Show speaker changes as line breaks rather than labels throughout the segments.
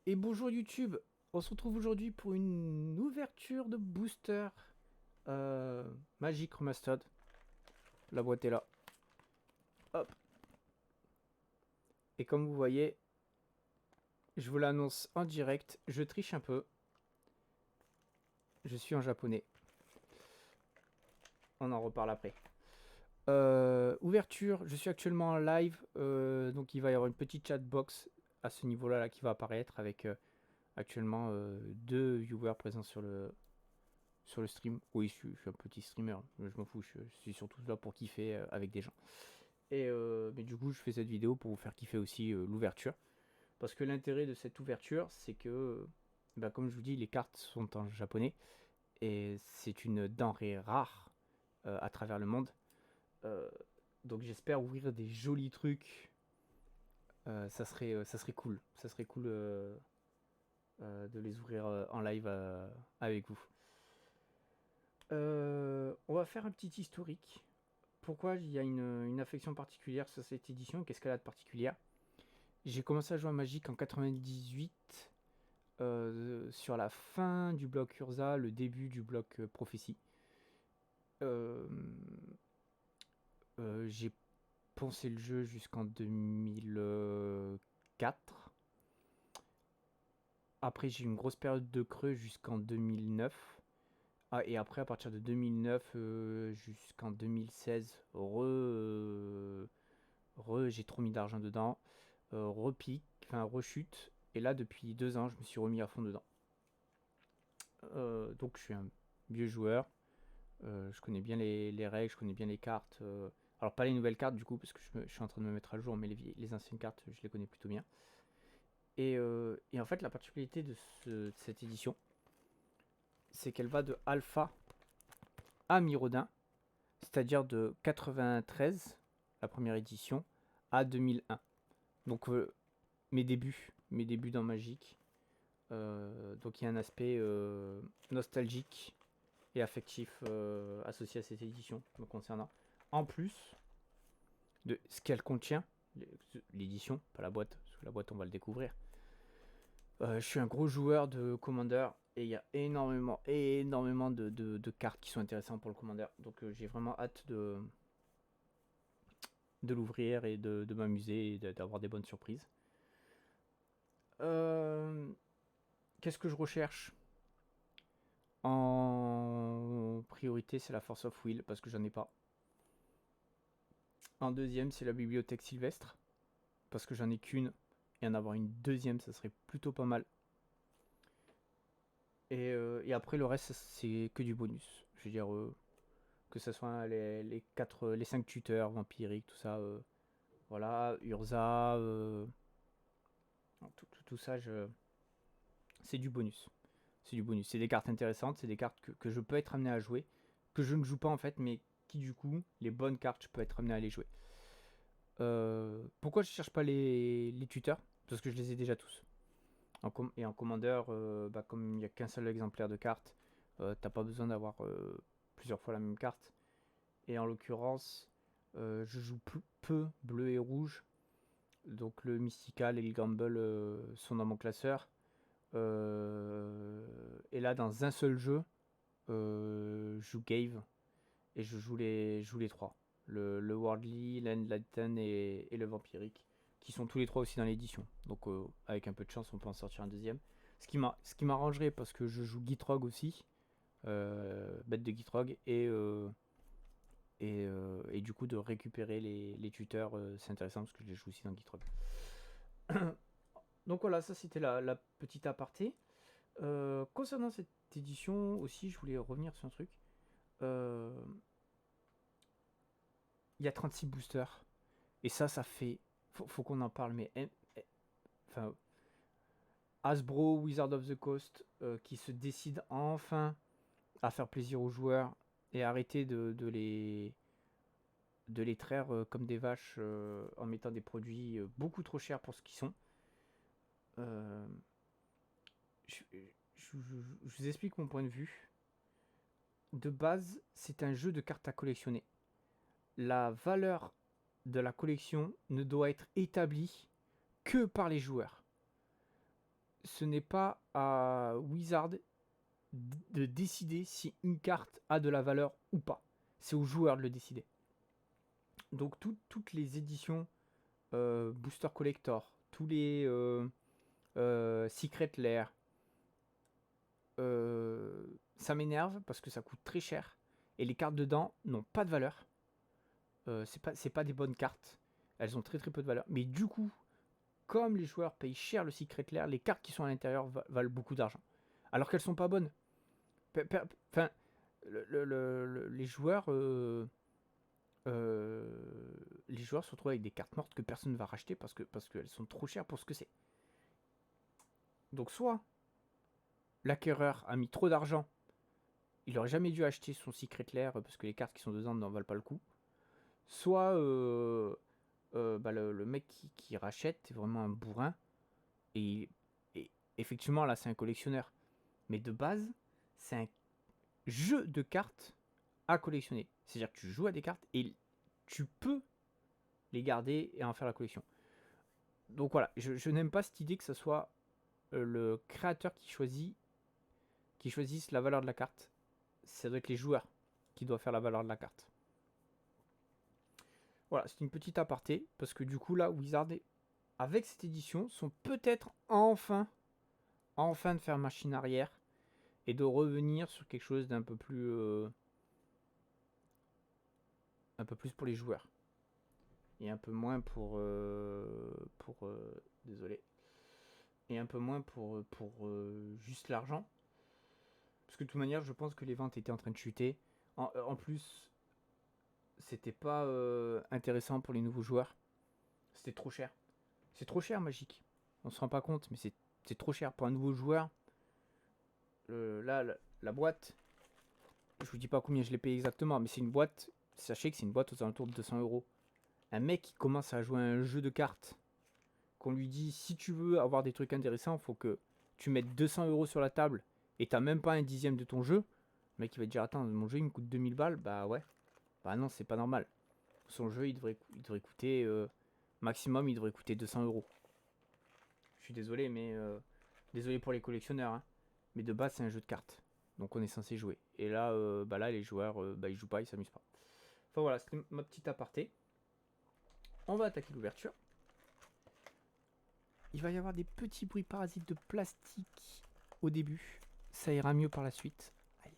Et bonjour YouTube, on se retrouve aujourd'hui pour une ouverture de booster euh, Magic Remastered. La boîte est là. Hop. Et comme vous voyez, je vous l'annonce en direct, je triche un peu. Je suis en japonais. On en reparle après. Ouverture, je suis actuellement en live, donc il va y avoir une petite chat box à ce niveau-là là, qui va apparaître avec actuellement deux viewers présents sur le stream. Oui, je suis un petit streamer, je m'en fous, je suis surtout là pour kiffer avec des gens. Mais du coup, je fais cette vidéo pour vous faire kiffer aussi l'ouverture. Parce que l'intérêt de cette ouverture, c'est que, bah, comme je vous dis, les cartes sont en japonais. Et c'est une denrée rare à travers le monde. Euh, donc j'espère ouvrir des jolis trucs. Ça serait cool. Ça serait cool de les ouvrir en live avec vous. On va faire un petit historique. Pourquoi il y a une affection particulière sur cette édition? Qu'est-ce qu'elle a de particulière? J'ai commencé à jouer à Magic en 98, sur la fin du bloc Urza, le début du bloc Prophétie. Euh, j'ai poncé le jeu jusqu'en 2004. Après, j'ai eu une grosse période de creux jusqu'en 2009. Ah, et après, à partir de 2009 jusqu'en 2016, j'ai trop mis d'argent dedans. Repique, enfin rechute. Et là, depuis 2 ans, je me suis remis à fond dedans. Donc, je suis un vieux joueur. Je connais bien les règles, je connais bien les cartes. Alors, pas les nouvelles cartes du coup, parce que je suis en train de me mettre à jour, mais les anciennes cartes, je les connais plutôt bien. Et en fait, la particularité de cette édition, c'est qu'elle va de alpha à Mirodin, c'est-à-dire de 93, la première édition, à 2001. Donc, mes débuts dans Magic. Donc, il y a un aspect nostalgique et affectif associé à cette édition me concernant. En plus de ce qu'elle contient, l'édition, pas la boîte, parce que la boîte on va le découvrir. Je suis un gros joueur de Commander et il y a énormément de cartes qui sont intéressantes pour le Commander. Donc j'ai vraiment hâte de l'ouvrir et de m'amuser et d'avoir des bonnes surprises. Euh, Qu'est-ce que je recherche? En priorité, c'est la Force of Will parce que j'en ai pas. En deuxième, c'est la bibliothèque Sylvestre parce que j'en ai qu'une et en avoir une deuxième, ça serait plutôt pas mal. Et après, le reste, c'est que du bonus. Je veux dire, que ce soit les 5 tuteurs, vampiriques, tout ça. Voilà, Urza, tout ça, c'est du bonus. C'est du bonus. C'est des cartes intéressantes, c'est des cartes que je peux être amené à jouer, que je ne joue pas en fait, mais qui du coup, les bonnes cartes, je peux être amené à les jouer. Pourquoi je cherche pas les tuteurs? Parce que je les ai déjà tous. Et en commandeur, bah, comme il n'y a qu'un seul exemplaire de carte, t'as pas besoin d'avoir plusieurs fois la même carte. Et en l'occurrence, je joue peu bleu et rouge. Donc le Mystical et le Gamble sont dans mon classeur. Et là, dans un seul jeu, je joue Gave et je joue les trois. Le Worldly, l'Enlighten et le Vampirique, qui sont tous les trois aussi dans l'édition. Donc avec un peu de chance, on peut en sortir un deuxième. Ce qui m'arrangerait, parce que je joue Gitrog aussi, bête de Gitrog, et du coup de récupérer les tuteurs, c'est intéressant parce que je les joue aussi dans Gitrog. Donc voilà, ça c'était la petite aparté. Concernant cette édition aussi, je voulais revenir sur un truc. Euh, Il y a 36 boosters. Et ça fait. Faut qu'on en parle, mais. Enfin, Hasbro, Wizard of the Coast, qui se décide enfin à faire plaisir aux joueurs et arrêter de les traire comme des vaches en mettant des produits beaucoup trop chers pour ce qu'ils sont. Euh, je vous explique mon point de vue. De base, c'est un jeu de cartes à collectionner. La valeur de la collection ne doit être établie que par les joueurs. ce n'est pas à Wizard de décider si une carte a de la valeur ou pas. C'est au joueur de le décider. Donc toutes les éditions Booster Collector, tous les Secret Lair, ça m'énerve parce que ça coûte très cher et les cartes dedans n'ont pas de valeur. C'est pas des bonnes cartes. Elles ont très très peu de valeur. Mais du coup, comme les joueurs payent cher le Secret Lair, les cartes qui sont à l'intérieur valent beaucoup d'argent. Alors qu'elles sont pas bonnes. Enfin, les joueurs se retrouvent avec des cartes mortes que personne ne va racheter parce qu'elles sont trop chères pour ce que c'est. Donc soit l'acquéreur a mis trop d'argent, il aurait jamais dû acheter son Secret Lair parce que les cartes qui sont dedans n'en valent pas le coup. Soit le mec qui rachète est vraiment un bourrin et effectivement là c'est un collectionneur. Mais de base, c'est un jeu de cartes à collectionner. C'est-à-dire que tu joues à des cartes et tu peux les garder et en faire la collection. Donc voilà, je n'aime pas cette idée que ce soit le créateur qui choisisse la valeur de la carte. Ça doit être les joueurs qui doivent faire la valeur de la carte. Voilà, c'est une petite aparté, parce que du coup là, Wizard, avec cette édition, sont peut-être enfin de faire machine arrière et de revenir sur quelque chose d'un peu plus pour les joueurs et un peu moins désolé, et un peu moins pour juste l'argent, parce que de toute manière je pense que les ventes étaient en train de chuter. En plus c'était pas intéressant pour les nouveaux joueurs, c'était trop cher. C'est trop cher Magic, on se rend pas compte, mais c'est trop cher pour un nouveau joueur. Là la boîte, je vous dis pas combien je l'ai payé exactement, mais c'est une boîte, sachez que c'est une boîte aux alentours de 200 €. Un mec qui commence à jouer à un jeu de cartes, qu'on lui dit si tu veux avoir des trucs intéressants, faut que tu mettes 200 € sur la table et t'as même pas un dixième de ton jeu, le mec il va te dire attends, mon jeu il me coûte 2000 balles, bah ouais, bah non, c'est pas normal. Son jeu il devrait coûter maximum, il devrait coûter 200 €. Je suis désolé, mais désolé pour les collectionneurs, hein, mais de base c'est un jeu de cartes, donc on est censé jouer. Et là, les joueurs ils jouent pas, ils s'amusent pas. Enfin voilà, c'était ma petite aparté. On va attaquer l'ouverture. Il va y avoir des petits bruits parasites de plastique au début. Ça ira mieux par la suite. Aïe.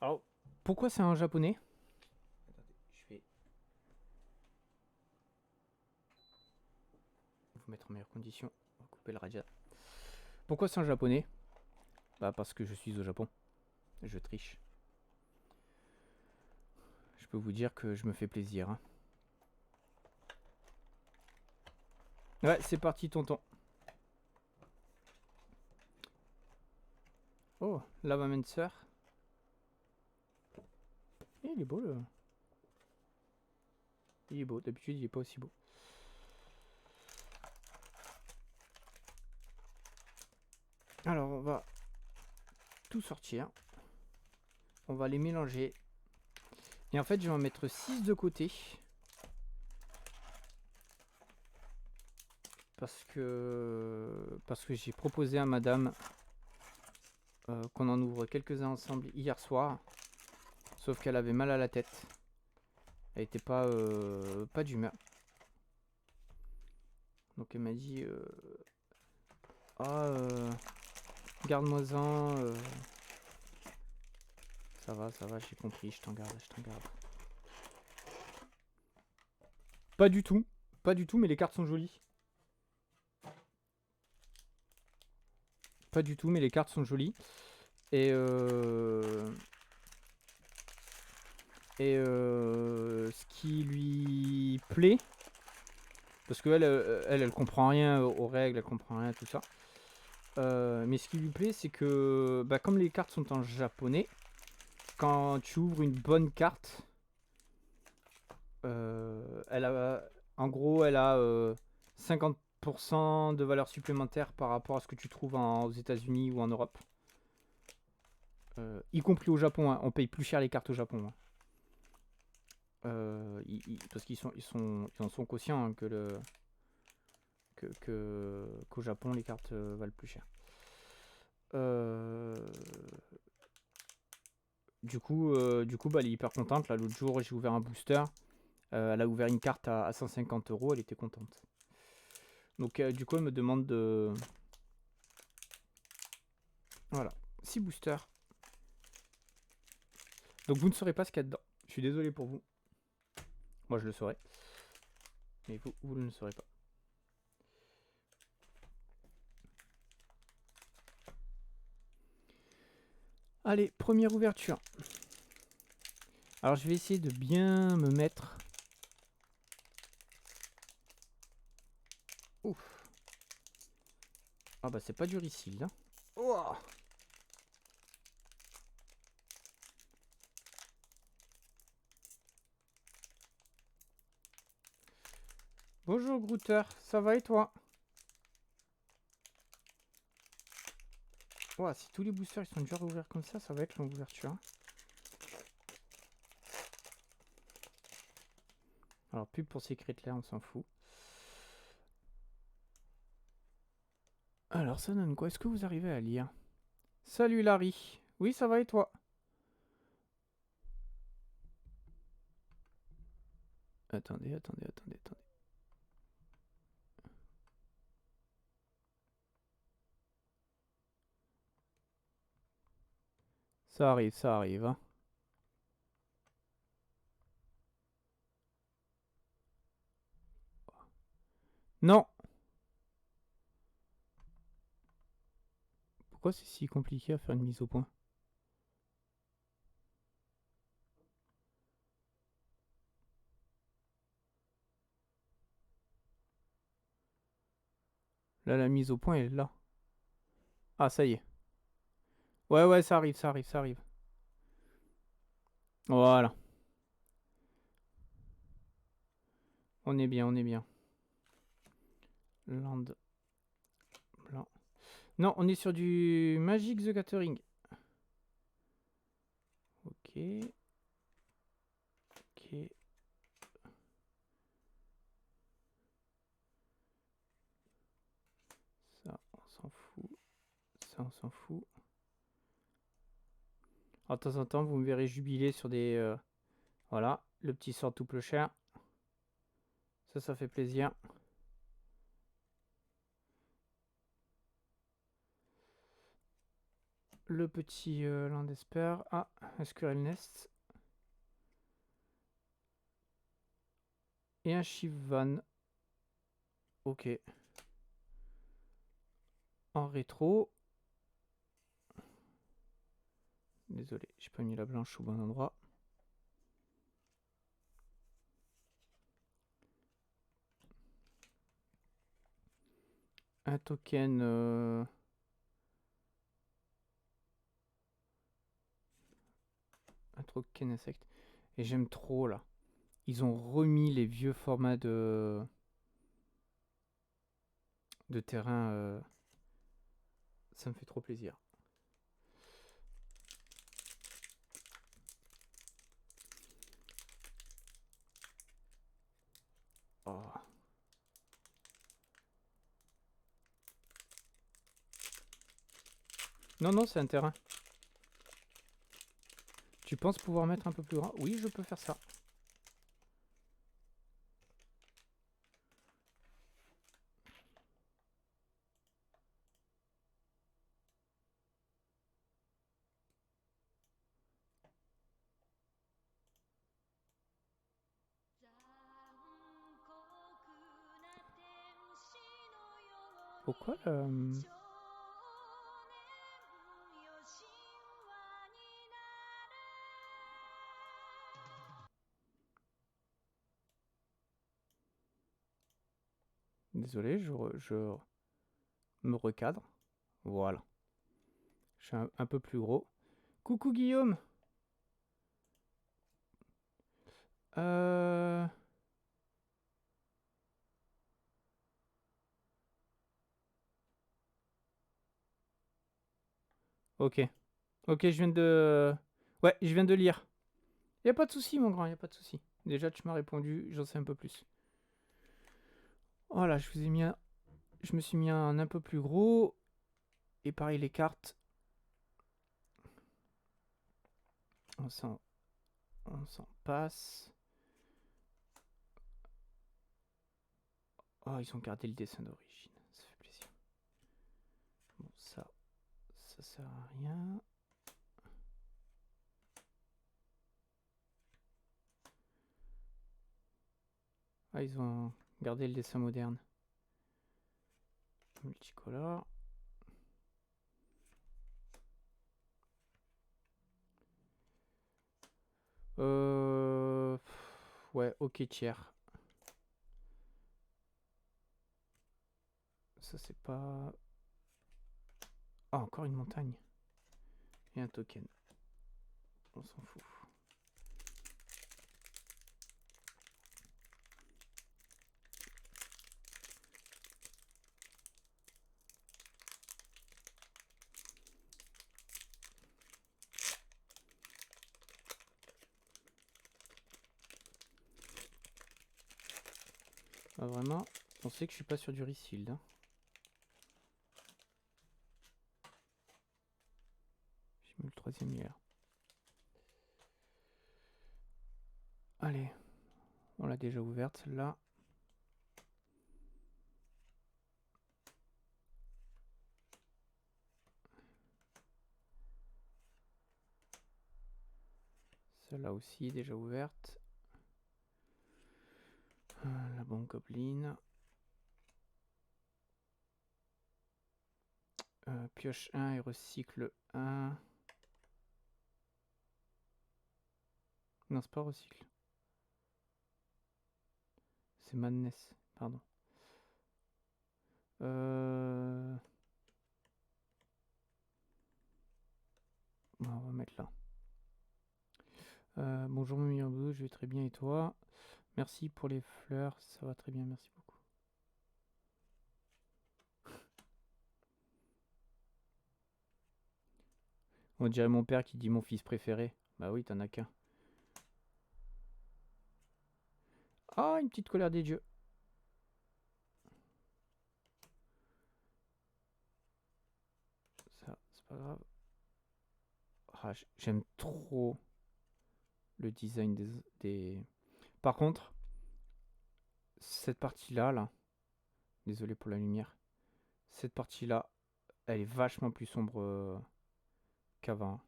Alors, pourquoi c'est en japonais? Attendez, je vais vous mettre en meilleure condition. On va couper le radiateur. Pourquoi c'est en japonais? Bah parce que je suis au Japon. Je triche. Je peux vous dire que je me fais plaisir, hein. Ouais, c'est parti tonton. Oh, Lavamancer. Il est beau le... Il est beau, d'habitude il est pas aussi beau. Alors on va tout sortir. On va les mélanger. Et en fait je vais en mettre 6 de côté. Parce que j'ai proposé à madame qu'on en ouvre quelques-uns ensemble hier soir. Sauf qu'elle avait mal à la tête. Elle était pas d'humeur. Donc elle m'a dit garde-moi-en. Ça va, j'ai compris, je t'en garde. Pas du tout, mais les cartes sont jolies. Pas du tout, mais les cartes sont jolies. Et ce qui lui plaît, parce qu'elle elle comprend rien aux règles, elle comprend rien à tout ça. Mais ce qui lui plaît, c'est que comme les cartes sont en japonais, quand tu ouvres une bonne carte, elle a 50 30% de valeur supplémentaire par rapport à ce que tu trouves aux États-Unis ou en Europe. Y compris au Japon, hein. On paye plus cher les cartes au Japon. Hein. Parce qu'ils en sont conscients hein, qu'au Japon les cartes valent plus cher. Du coup, elle est hyper contente. Là, l'autre jour, j'ai ouvert un booster. Elle a ouvert une carte à 150 €. Elle était contente. Donc, du coup, elle me demande de... Voilà, 6 boosters. Donc, vous ne saurez pas ce qu'il y a dedans. Je suis désolé pour vous. Moi, je le saurai. Mais vous ne le saurez pas. Allez, première ouverture. Alors, je vais essayer de bien me mettre... Ouf. Ah bah, c'est pas dur ici, là. Oh. Bonjour, Grouter. Ça va et toi? Wow, si tous les boosters ils sont durs à ouvrir comme ça va être longue ouverture. Alors, pub pour Secret Lair, on s'en fout. Alors, ça donne quoi? Est-ce que vous arrivez à lire? Salut Larry. Oui, ça va et toi? Attendez. Ça arrive. Hein. Non. Pourquoi c'est si compliqué à faire une mise au point? Là, la mise au point, elle est là. Ah, ça y est. Ouais, ça arrive. Voilà. On est bien. Land blanc. Non, on est sur du Magic the Gathering. Ok. Ça, on s'en fout. Alors, de temps en temps, vous me verrez jubiler sur des... voilà, le petit sort tout peu cher. Ça fait plaisir. Le petit Landesper. Ah, SQL Nest. Et un Shivan. Ok. En rétro. Désolé, j'ai pas mis la blanche au bon endroit. Un token... un token insecte. Et j'aime trop là. Ils ont remis les vieux formats de terrain. Ça me fait trop plaisir. Oh. Non, c'est un terrain. Tu penses pouvoir mettre un peu plus grand? Oui, je peux faire ça. Pourquoi Désolé, je me recadre. Voilà. Je suis un peu plus gros. Coucou Guillaume. Ok. Ok, je viens de... Ouais, je viens de lire. Y a pas de souci, mon grand, y a pas de souci. Déjà, tu m'as répondu, j'en sais un peu plus. Voilà, je vous ai mis un... Je me suis mis un peu plus gros. Et pareil, les cartes. On s'en passe. Oh, ils ont gardé le dessin d'origine. Ça fait plaisir. Bon, ça sert à rien. Ah, ils ont gardé le dessin moderne. Multicolore. Ouais, ok, tiers. Ça, c'est pas... Ah, encore une montagne. Et un token. On s'en fout. Ah, vraiment, on sait que je suis pas sur du resealed. Hein. J'ai mis le troisième hier. Allez, on l'a déjà ouverte celle-là. Celle-là aussi déjà ouverte. La banque Goblin. Pioche 1 et recycle 1. Non, c'est pas recycle. C'est Madness, pardon. On va mettre là. Bonjour mon meilleur bleu, je vais très bien et toi? Merci pour les fleurs, ça va très bien, merci beaucoup. On dirait mon père qui dit mon fils préféré. Bah oui, t'en as qu'un. Ah, une petite colère des dieux. Ça, c'est pas grave. Ah, j'aime trop le design des... Par contre, cette partie-là, là, désolé pour la lumière, cette partie-là, elle est vachement plus sombre qu'avant.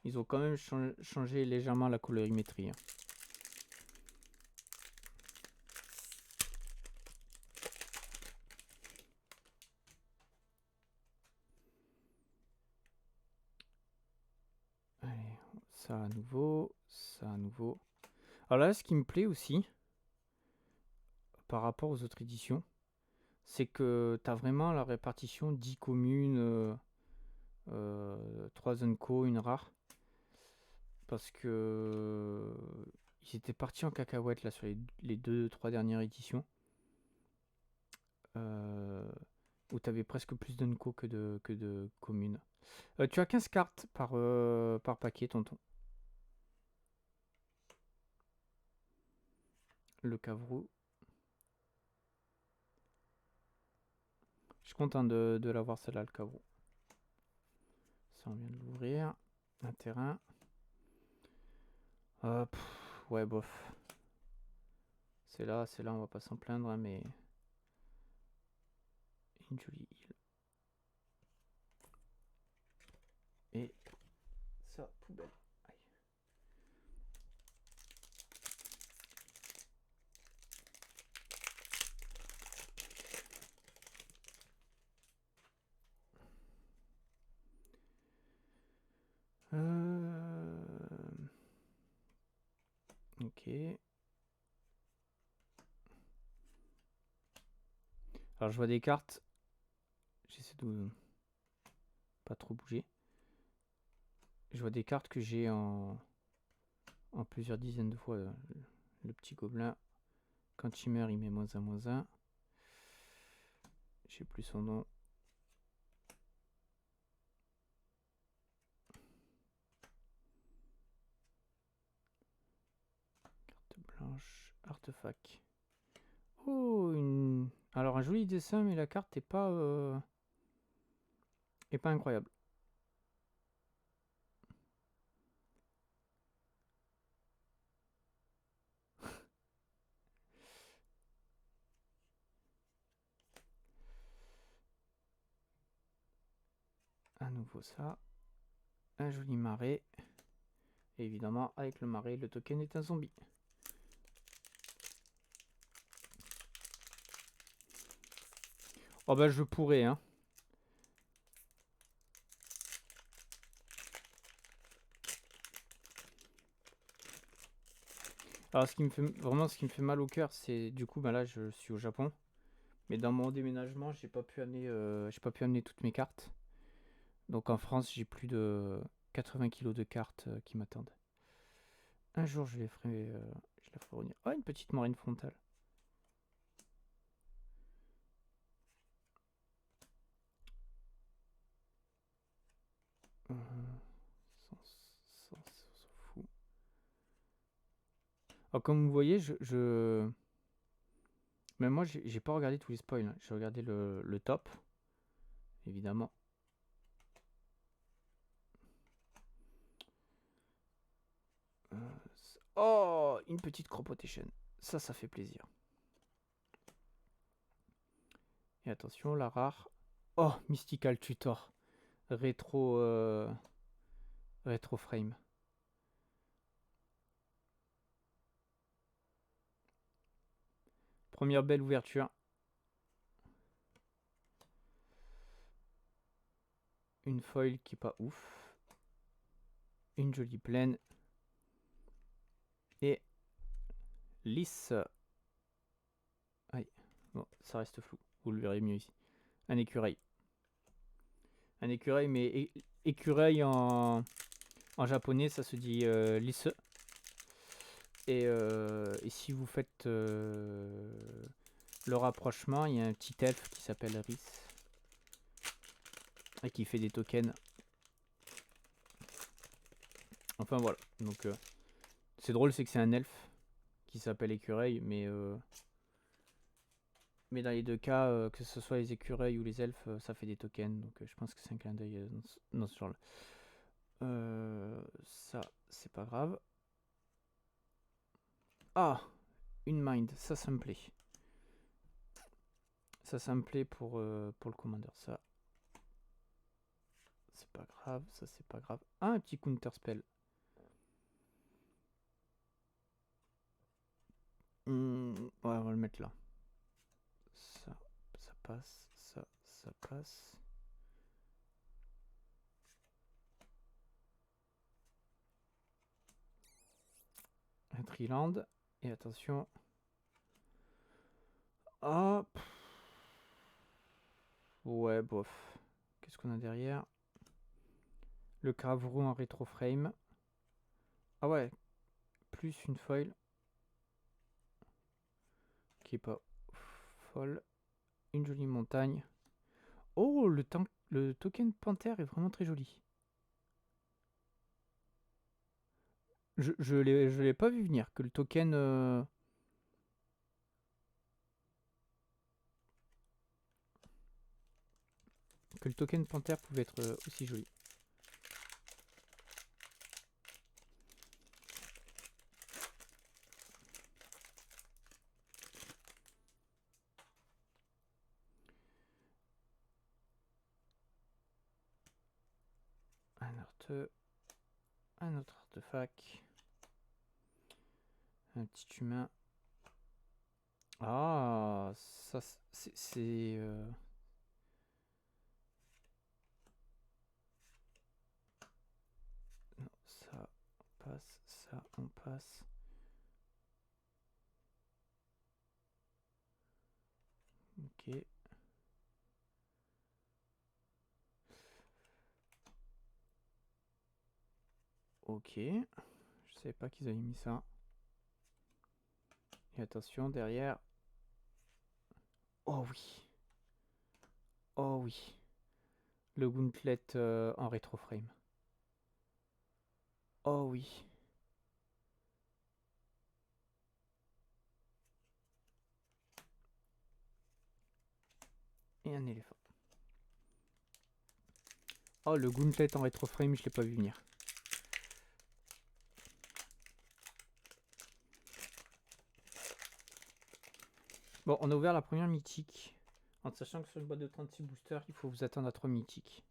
Ils ont quand même changé légèrement la colorimétrie. Hein. Allez, ça à nouveau, ça à nouveau. Alors là, ce qui me plaît aussi, par rapport aux autres éditions, c'est que tu as vraiment la répartition 10 communes, 3 zones co, une rare. Parce que ils étaient partis en cacahuète là sur les 2-3 dernières éditions. Où tu avais presque plus d'unco que de communes. Tu as 15 cartes par paquet, tonton. Le Cavrou. Je suis content de l'avoir celle-là, le Cavrou. Ça, on vient de l'ouvrir. Un terrain. Ouais, bof. C'est là, on va pas s'en plaindre, hein, mais... Une jolie île. Et ça, poubelle. Aïe. Ok. Alors je vois des cartes. J'essaie de pas trop bouger. Je vois des cartes que j'ai en plusieurs dizaines de fois. Le petit gobelin. Quand il meurt, il met -1/-1. Je sais plus son nom. artefact. Oh, alors un joli dessin, mais la carte est pas incroyable. À nouveau ça. Un joli marais. Et évidemment, avec le marais, le token est un zombie. Oh bah je pourrais, hein. Alors ce qui me fait mal au cœur, c'est du coup, bah là je suis au Japon. Mais dans mon déménagement, j'ai pas pu amener toutes mes cartes. Donc en France, j'ai plus de 80 kilos de cartes qui m'attendent. Un jour, je les ferai revenir. Oh, une petite moraine frontale. On s'en fout. Alors, comme vous voyez, même moi, j'ai pas regardé tous les spoils, hein. J'ai regardé le top, évidemment. Oh, une petite crop rotation. Ça fait plaisir. Et attention, la rare. Oh, Mystical Tutor. Rétro frame. Première belle ouverture. Une foil qui est pas ouf. Une jolie plaine. Et lisse. Aïe. Bon, ça reste flou. Vous le verrez mieux ici. Un écureuil. Un écureuil, mais écureuil en japonais, ça se dit lisse. Et si vous faites le rapprochement, il y a un petit elfe qui s'appelle Rhys. Et qui fait des tokens. Enfin voilà. Donc c'est drôle, c'est que c'est un elfe qui s'appelle écureuil, mais dans les deux cas, que ce soit les écureuils ou les elfes, ça fait des tokens. Donc je pense que c'est un clin d'œil dans ce genre-là. Ça, c'est pas grave. Ah, une mind, ça me plaît. Ça me plaît pour le commandeur. Ça, c'est pas grave. Ça, c'est pas grave. Ah, un petit counter spell. Ouais, on va le mettre là. Ça passe. Ça passe. Un Triland. Et attention. Ah. Ouais, bof. Qu'est-ce qu'on a derrière? Le Cravrou en rétro frame. Ah ouais. Plus une foil. Qui est pas folle. Une jolie montagne. Oh, le token panthère est vraiment très joli. Je l'ai pas vu venir que le token panthère pouvait être aussi joli. Un autre artefact. Un petit humain. Ah, ça c'est non, ça passe, ça on passe. Ok. Ok. Je savais pas qu'ils avaient mis ça. Et attention, derrière. Oh oui. Oh oui. Le gauntlet en rétro frame. Oh oui. et un éléphant. Oh, le Gauntlet en rétroframe, je l'ai pas vu venir. Bon, on a ouvert la première mythique. En sachant que sur une boîte de 36 boosters, il faut vous attendre à 3 mythiques.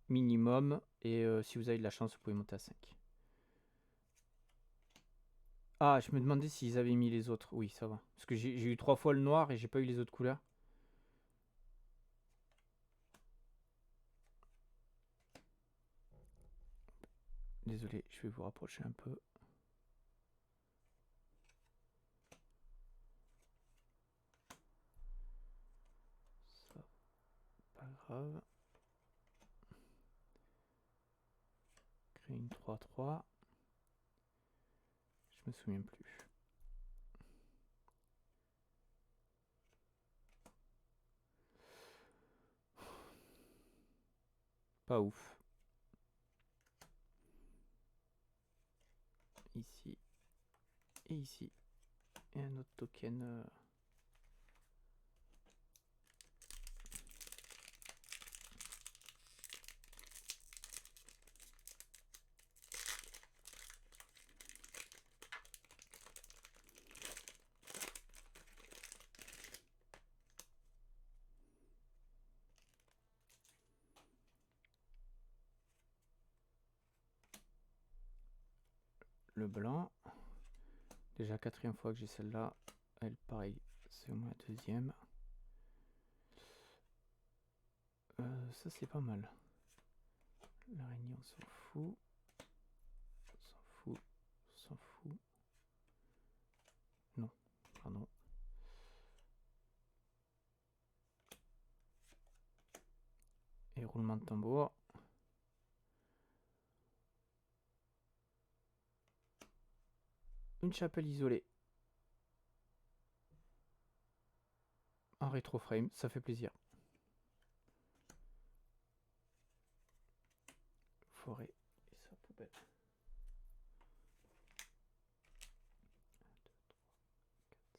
Minimum. Et si vous avez de la chance, vous pouvez monter à 5. Ah, je me demandais s'ils avaient mis les autres. Oui, ça va. Parce que j'ai eu 3 fois le noir et j'ai pas eu les autres couleurs. Désolé, je vais vous rapprocher un peu. Ça, pas grave. Créer une 3-3. Je me souviens plus. Pas ouf. Ici. Et ici. Et un autre token. Le blanc. Déjà 4e fois que j'ai celle-là. Elle, pareil, c'est au moins la 2e. Ça, c'est pas mal. L'araignée, on s'en fout. On s'en fout. On s'en fout. Non, pardon. Et roulement de tambour. Une chapelle isolée. En rétro frame, ça fait plaisir. Forêt et sa poubelle. 1, 2, 3, 4, 5, 6, 7, 8, 9, 10.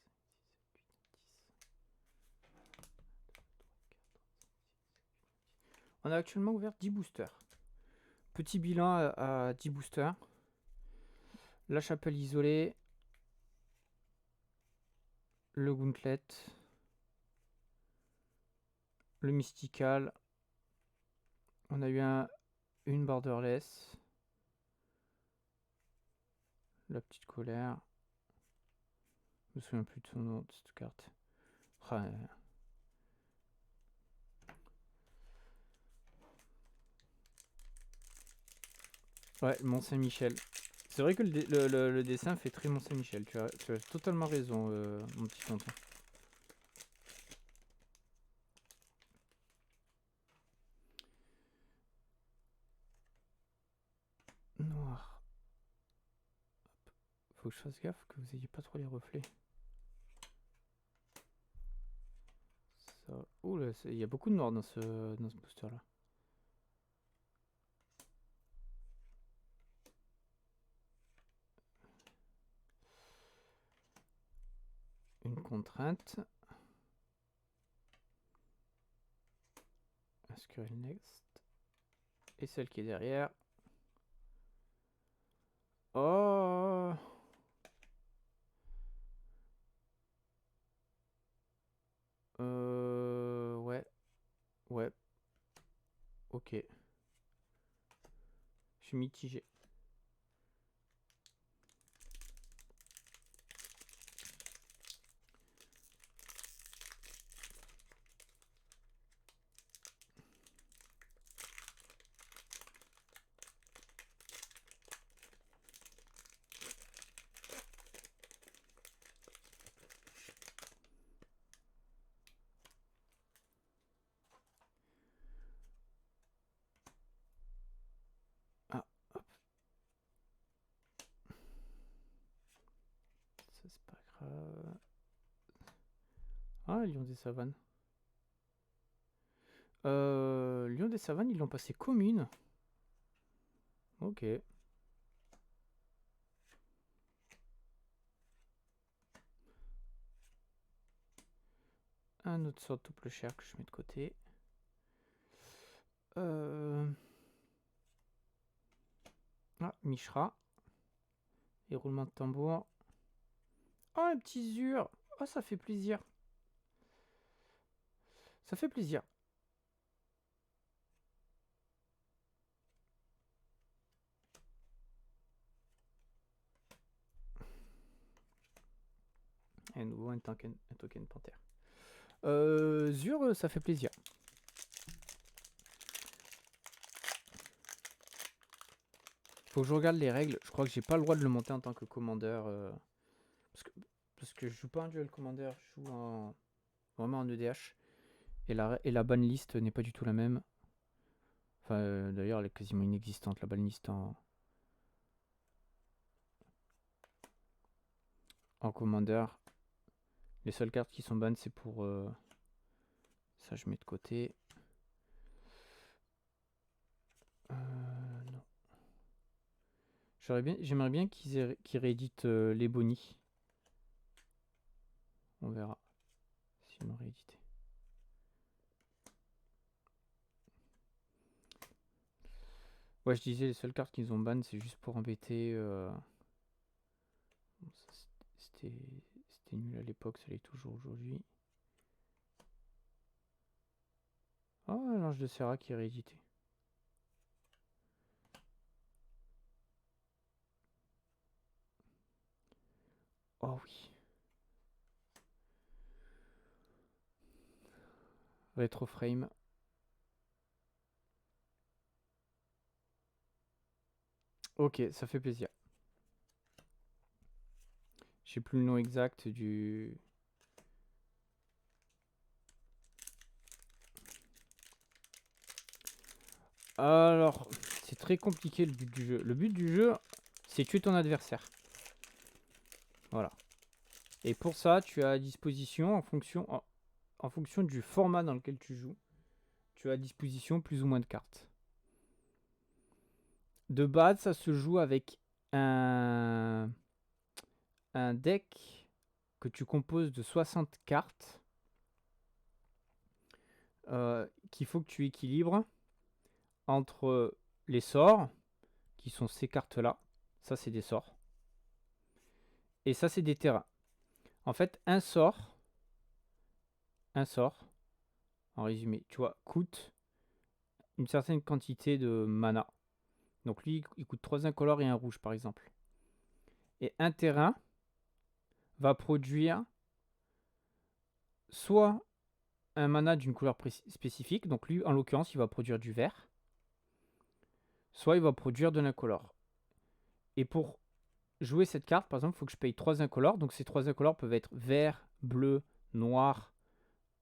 On a actuellement ouvert 10 boosters. Petit bilan à 10 boosters. La chapelle isolée. Le Gauntlet. Le Mystical. On a eu une Borderless. La petite colère. Je me souviens plus de son nom de cette carte. Ah, ouais, Mont-Saint-Michel. C'est vrai que le dessin fait très Mont-Saint-Michel. Tu as totalement raison, mon petit tonton. Noir. Faut que je fasse gaffe que vous ayez pas trop les reflets. Ça... Ouh là, il y a beaucoup de noir dans ce booster là. Une contrainte. Inscrire next. Et celle qui est derrière. Oh, ouais. Ouais. Ok. Je suis mitigé. Ah, hop. Ça, c'est pas grave. Ah, Lion des Savanes. Lion des Savanes, ils l'ont passé commune. Ok. Un autre sort double cher que je mets de côté. Ah, Mishra. Et roulement de tambour. Oh, un petit Zur. Oh, ça fait plaisir. Ça fait plaisir. Et à nouveau un token panthère. Zur, ça fait plaisir. Faut que je regarde les règles. Je crois que j'ai pas le droit de le monter en tant que commandeur. Parce que je joue pas en duel commander, je joue vraiment en EDH. Et la banlist n'est pas du tout la même. Enfin, d'ailleurs, elle est quasiment inexistante, la banlist en commander. Les seules cartes qui sont bannes, c'est pour... ça, je mets de côté. Non. J'aimerais bien qu'ils rééditent les bonis. On verra s'ils l'ont réédité. Ouais, je disais, les seules cartes qu'ils ont ban, c'est juste pour embêter. Bon, c'était nul à l'époque, ça l'est toujours aujourd'hui. Oh, l'ange de Serra qui est réédité. Oh oui. Retro frame. Ok, ça fait plaisir. Je sais plus le nom exact du... Alors, c'est très compliqué le but du jeu. Le but du jeu, c'est tuer ton adversaire. Voilà. Et pour ça, tu as à disposition, en fonction du format dans lequel tu joues, tu as à disposition plus ou moins de cartes. De base, ça se joue avec un deck que tu composes de 60 cartes qu'il faut que tu équilibres entre les sorts, qui sont ces cartes-là. Ça, c'est des sorts. Et ça, c'est des terrains. En fait, un sort, en résumé, tu vois, coûte une certaine quantité de mana. Donc lui, il coûte 3 incolores et un rouge, par exemple. Et un terrain va produire soit un mana d'une couleur spécifique, donc lui, en l'occurrence, il va produire du vert, soit il va produire de l'incolore. Et pour jouer cette carte, par exemple, il faut que je paye 3 incolores. Donc ces 3 incolores peuvent être vert, bleu, noir,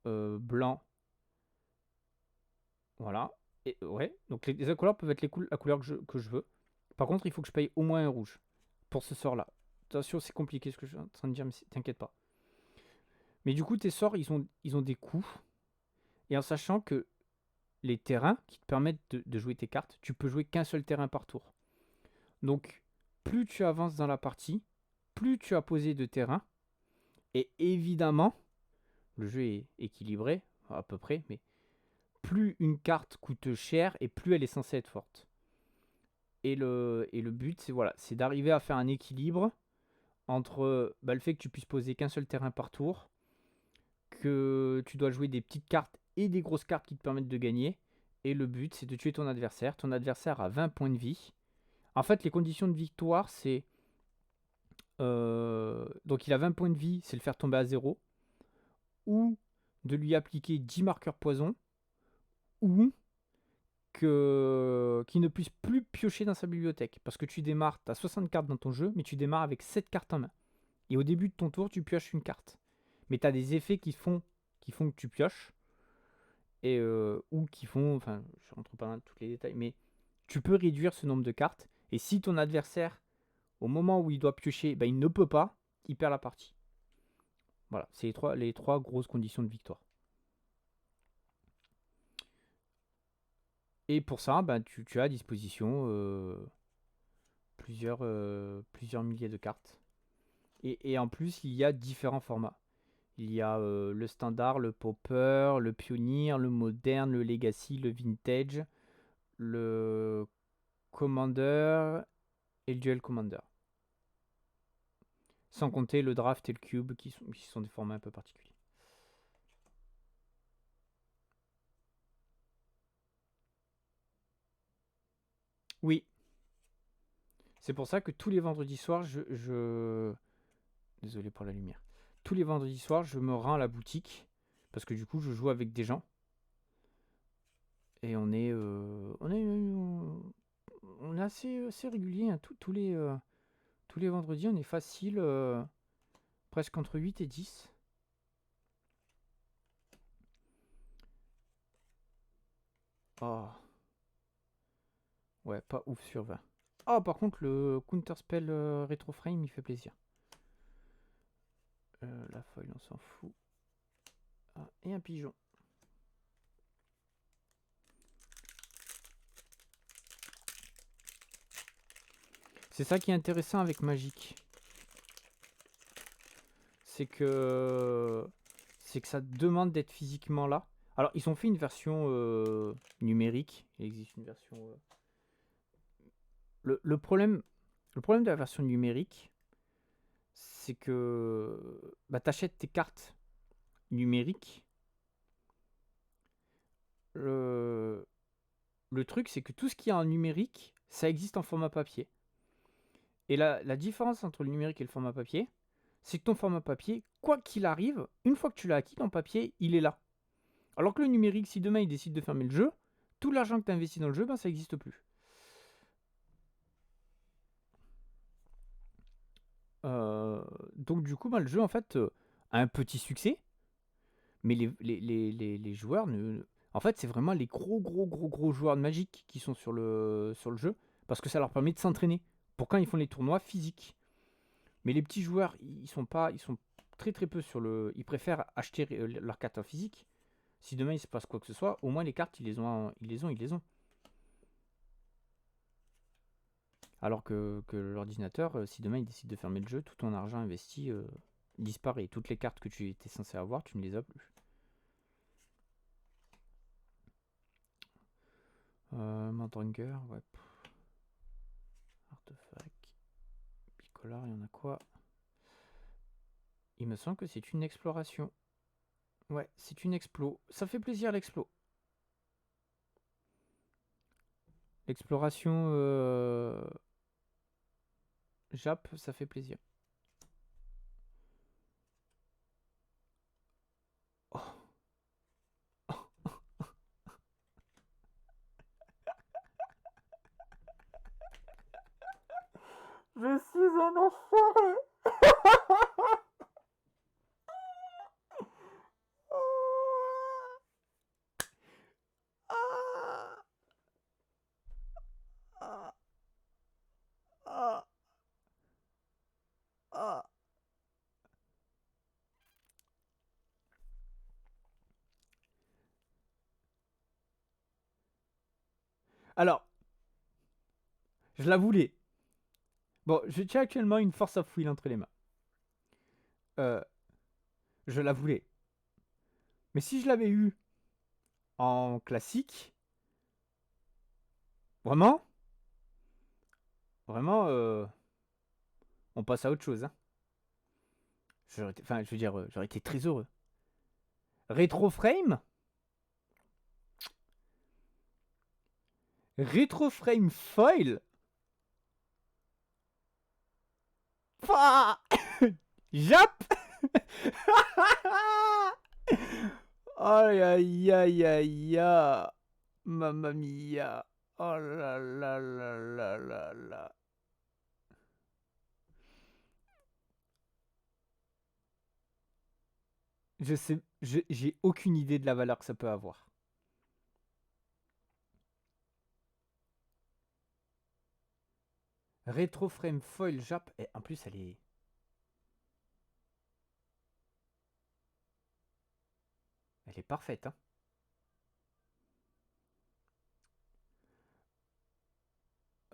blanc. Voilà. Et ouais, donc les incolores peuvent être la couleur que je veux. Par contre, il faut que je paye au moins un rouge pour ce sort-là. Attention, c'est compliqué ce que je suis en train de dire, mais t'inquiète pas. Mais du coup, tes sorts, ils ont des coûts. Et en sachant que les terrains qui te permettent de jouer tes cartes, tu peux jouer qu'un seul terrain par tour. Donc, plus tu avances dans la partie, plus tu as posé de terrain. Et évidemment, le jeu est équilibré, à peu près, mais plus une carte coûte cher et plus elle est censée être forte. Et le but, c'est d'arriver à faire un équilibre entre le fait que tu puisses poser qu'un seul terrain par tour, que tu dois jouer des petites cartes et des grosses cartes qui te permettent de gagner. Et le but, c'est de tuer ton adversaire. Ton adversaire a 20 points de vie. En fait, les conditions de victoire, c'est... donc il a 20 points de vie, c'est le faire tomber à 0. Ou de lui appliquer 10 marqueurs poison. Ou qu'il ne puisse plus piocher dans sa bibliothèque. Parce que tu démarres, tu as 60 cartes dans ton jeu, mais tu démarres avec 7 cartes en main. Et au début de ton tour, tu pioches une carte. Mais tu as des effets qui font que tu pioches. Et, ou qui font, enfin, je rentre pas dans tous les détails, mais tu peux réduire ce nombre de cartes. Et si ton adversaire, au moment où il doit piocher, il ne peut pas, il perd la partie. Voilà, c'est les trois grosses conditions de victoire. Et pour ça, tu as à disposition plusieurs milliers de cartes. Et en plus, il y a différents formats. Il y a le standard, le popper, le pioneer, le moderne, le legacy, le vintage, le commander et le duel commander. Sans compter le draft et le cube qui sont des formats un peu particuliers. Oui. C'est pour ça que tous les vendredis soirs, Désolé pour la lumière. Tous les vendredis soirs, je me rends à la boutique. Parce que du coup, je joue avec des gens. Et on est assez régulier. Hein. Tous les vendredis, on est facile. Presque entre 8 et 10. Oh. Ouais, pas ouf sur 20. Oh, par contre, le Counterspell Retroframe, il fait plaisir. La foil, on s'en fout. Ah, et un pigeon. C'est ça qui est intéressant avec Magic. C'est que ça demande d'être physiquement là. Alors, ils ont fait une version numérique. Il existe une version... Le problème de la version numérique, c'est que t'achètes tes cartes numériques. Le truc, c'est que tout ce qu'il y a en numérique, ça existe en format papier. Et la différence entre le numérique et le format papier, c'est que ton format papier, quoi qu'il arrive, une fois que tu l'as acquis, ton papier, il est là. Alors que le numérique, si demain il décide de fermer le jeu, tout l'argent que tu as investi dans le jeu, ça n'existe plus. Donc du coup, le jeu en fait a un petit succès, mais les joueurs en fait, c'est vraiment les gros joueurs de Magic qui sont sur le jeu, parce que ça leur permet de s'entraîner pour quand ils font les tournois physiques. Mais les petits joueurs, ils sont très peu sur le... Ils préfèrent acheter leurs cartes en physique. Si demain il se passe quoi que ce soit, au moins les cartes, ils les ont. Alors que l'ordinateur, si demain il décide de fermer le jeu, tout ton argent investi disparaît. Toutes les cartes que tu étais censé avoir, tu ne les as plus. Mandringer, ouais. Artefact. Bicolore, il y en a quoi? Il me semble que c'est une exploration. Ouais, c'est une explo. Ça fait plaisir l'explo. L'exploration Jap, ça fait plaisir. Oh. Je suis un enfoiré. Alors, je la voulais. Bon, je tiens actuellement une Force of Will entre les mains. Je la voulais. Mais si je l'avais eu en classique, vraiment, on passe à autre chose. Hein. J'aurais été très heureux. Retro Frame Foil. Pah Jap. Aïe aïe aïe aïe aïe. Mamma mia. Oh là là là là là là. J'ai aucune idée de la valeur que ça peut avoir. Retro Frame Foil Jap. Et en plus, elle est... Elle est parfaite, hein.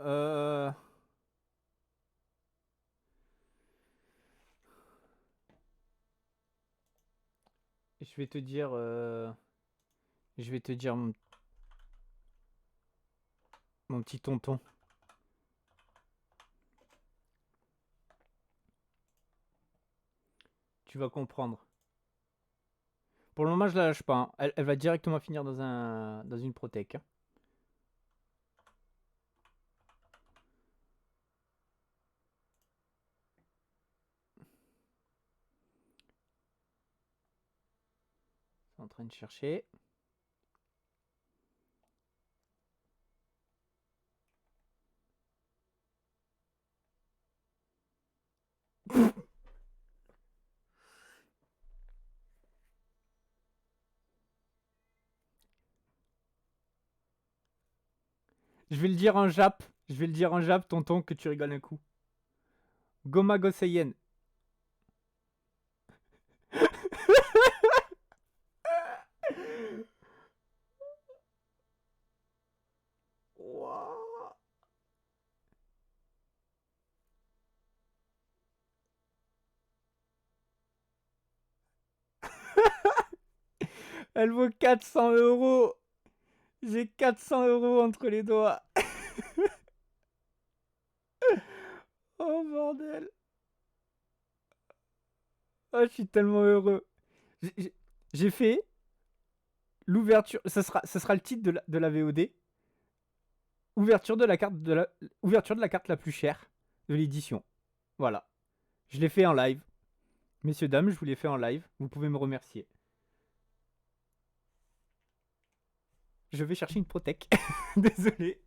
Euh... Je vais te dire... Je vais te dire mon petit tonton. Tu vas comprendre. Pour le moment, je la lâche pas. Hein. Elle va directement finir dans une protec. Hein. C'est en train de chercher. Je vais le dire en jap. Je vais le dire en jap, tonton, que tu rigoles un coup. Goma Goseyen. Wow. Elle vaut 400 euros. J'ai 400 euros entre les doigts. Oh bordel. Oh, je suis tellement heureux. J'ai fait l'ouverture. Ça sera le titre de la VOD. Ouverture de la carte la plus chère de l'édition. Voilà. Je l'ai fait en live. Messieurs, dames, je vous l'ai fait en live. Vous pouvez me remercier. Je vais chercher une protec. Désolé.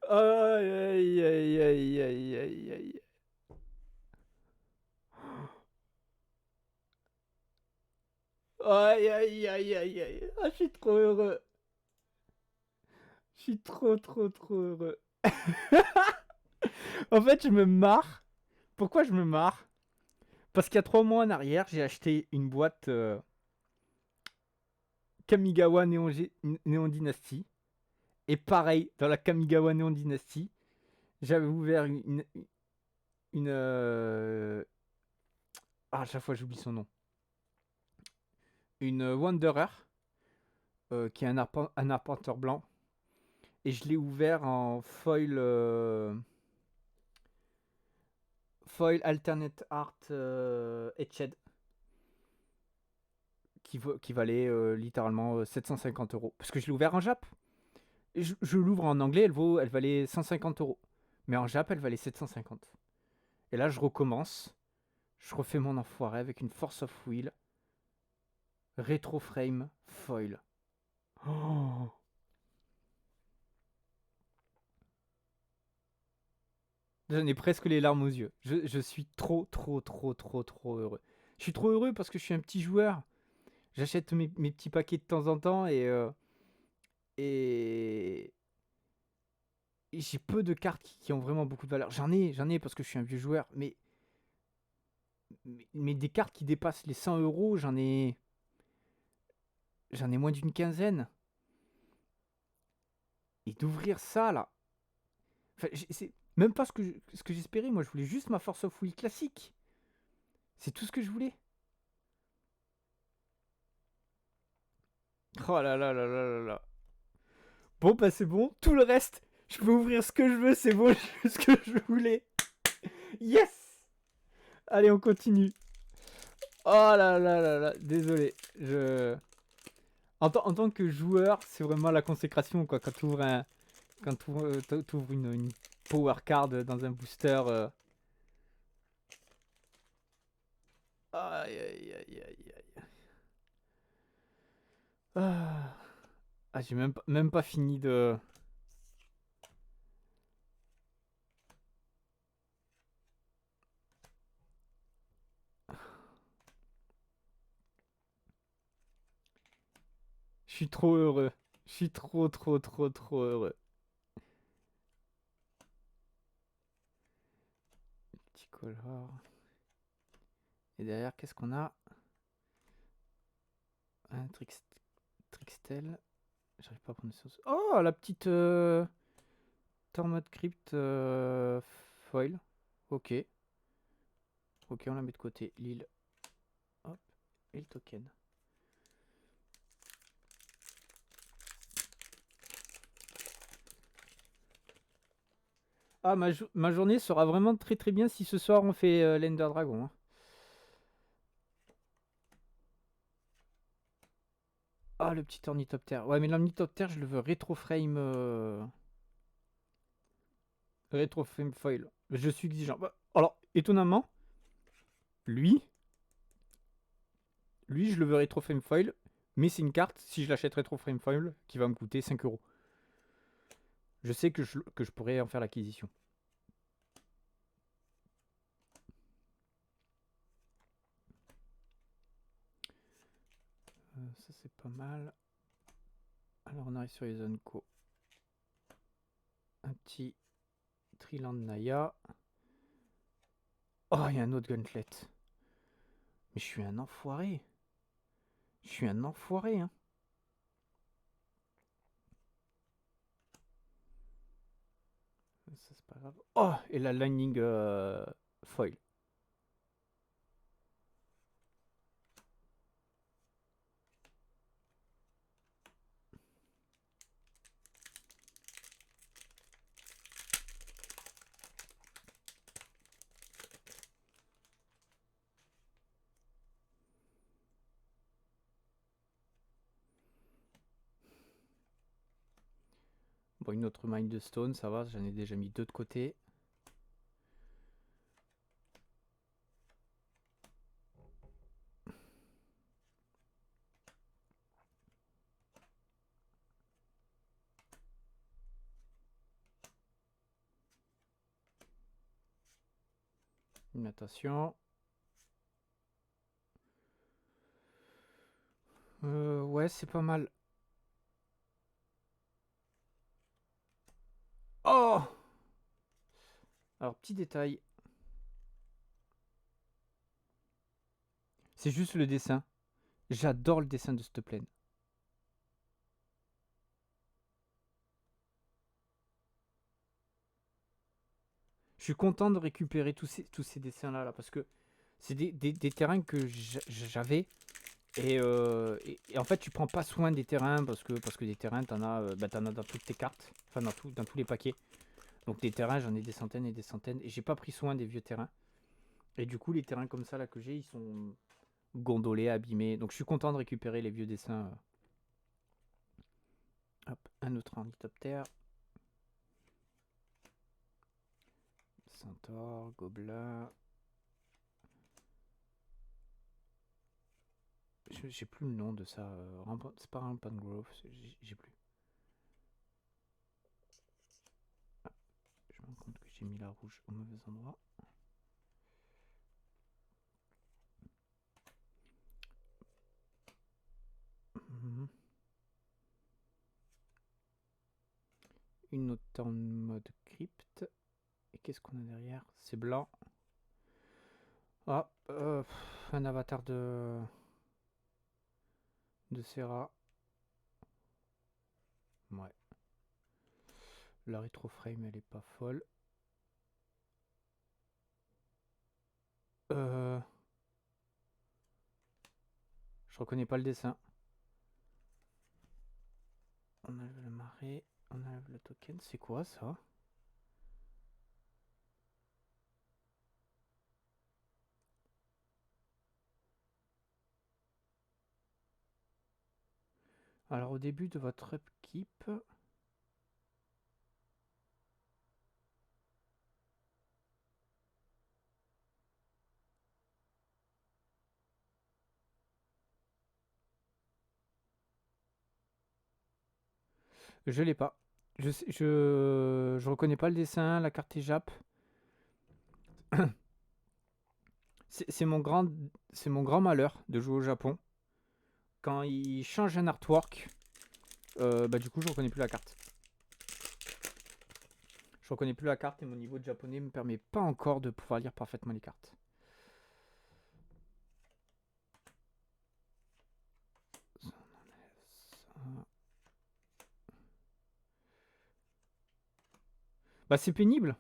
Aïe, aïe, aïe, aïe, aïe, aïe, aïe. Aïe, aïe, aïe, aïe, aïe. Ah, je suis trop heureux. Je suis trop, trop, trop heureux. En fait, je me marre. Pourquoi je me marre? Parce qu'il y a 3 mois en arrière, j'ai acheté une boîte Kamigawa Neon Dynasty. Et pareil, dans la Kamigawa Neon Dynasty, j'avais ouvert une ah, à chaque fois j'oublie son nom. Une Wanderer, qui est un arpenteur blanc. Et je l'ai ouvert en foil... foil Alternate Art Etched. Qui valait littéralement 750 euros. Parce que je l'ai ouvert en Jap. Je l'ouvre en anglais, elle valait 150 euros. Mais en Jap, elle valait 750. Et là, je recommence. Je refais mon enfoiré avec une Force of Will. Retro Frame Foil. Oh. J'en ai presque les larmes aux yeux. Je suis trop, trop, trop, trop, trop heureux. Je suis trop heureux parce que je suis un petit joueur. J'achète mes petits paquets de temps en temps et j'ai peu de cartes qui ont vraiment beaucoup de valeur. J'en ai parce que je suis un vieux joueur, mais des cartes qui dépassent les 100 euros, j'en ai moins d'une quinzaine. Et d'ouvrir ça là, enfin, c'est même pas ce que j'espérais. Moi, je voulais juste ma Force of Will classique. C'est tout ce que je voulais. Oh là là là là là là. Bon, bah c'est bon. Tout le reste, je peux ouvrir ce que je veux. C'est bon, j'ai eu ce que je voulais. Yes. Allez, on continue. Oh là là là là. Désolé. En tant que joueur, c'est vraiment la consécration, quoi. Quand tu ouvres une power card dans un booster. Aïe aïe aïe aïe aïe. Ah, j'ai même pas fini de... Je suis trop heureux. Je suis trop heureux. Petit color. Et derrière, qu'est-ce qu'on a? Un Trixtel. J'arrive pas à prendre ça. Oh, la petite Tormod Crypt foil. Ok. Ok, on la met de côté. L'île. Hop. Et le token. Ah, ma journée sera vraiment très bien si ce soir on fait l'Ender Dragon. Hein. Ah, le petit ornithoptère. Ouais, mais l'ornithoptère, je le veux rétro frame foil. Je suis exigeant. Bah, alors, étonnamment, lui, je le veux rétro frame foil, mais c'est une carte, si je l'achète rétro frame foil, qui va me coûter 5 euros. Je sais que je pourrais en faire l'acquisition. Ça, c'est pas mal. Alors, on arrive sur les zones co. Un petit Triland Naya. Oh, il y a un autre Gauntlet. Mais je suis un enfoiré. Je suis un enfoiré, hein. Ça, c'est pas grave. Oh, et la Lightning foil. Bon, une autre mine de stone, ça va, j'en ai déjà mis 2 de côté. Une natation. Ouais, c'est pas mal. Oh! Alors, petit détail. C'est juste le dessin. J'adore le dessin de cette plaine. Je suis content de récupérer tous ces dessins-là, parce que c'est des terrains que j'avais. Et en fait, tu prends pas soin des terrains, parce que des terrains, t'en as dans toutes tes cartes. Enfin, dans tous les paquets. Donc des terrains, j'en ai des centaines et des centaines. Et j'ai pas pris soin des vieux terrains. Et du coup, les terrains comme ça là que j'ai, ils sont gondolés, abîmés. Donc je suis content de récupérer les vieux dessins. Hop, un autre ornithoptère. Centaure, gobelin. J'ai plus le nom de ça. C'est pas Rampant Grove, j'ai plus. Ah, je me rends compte que j'ai mis la rouge au mauvais endroit. Une autre en mode crypte. Et qu'est-ce qu'on a derrière? C'est blanc. Ah, un avatar de Serra. Ouais. La rétro frame, elle est pas folle. Je reconnais pas le dessin. On enlève le marais, on enlève le token. C'est quoi ça? Alors au début de votre upkeep, je l'ai pas. Je reconnais pas le dessin, la carte est Jap. C'est mon grand malheur de jouer au Japon. Quand ils changent un artwork, Bah du coup je reconnais plus la carte. Je reconnais plus la carte et mon niveau de japonais me permet pas encore de pouvoir lire parfaitement les cartes. Bah c'est pénible.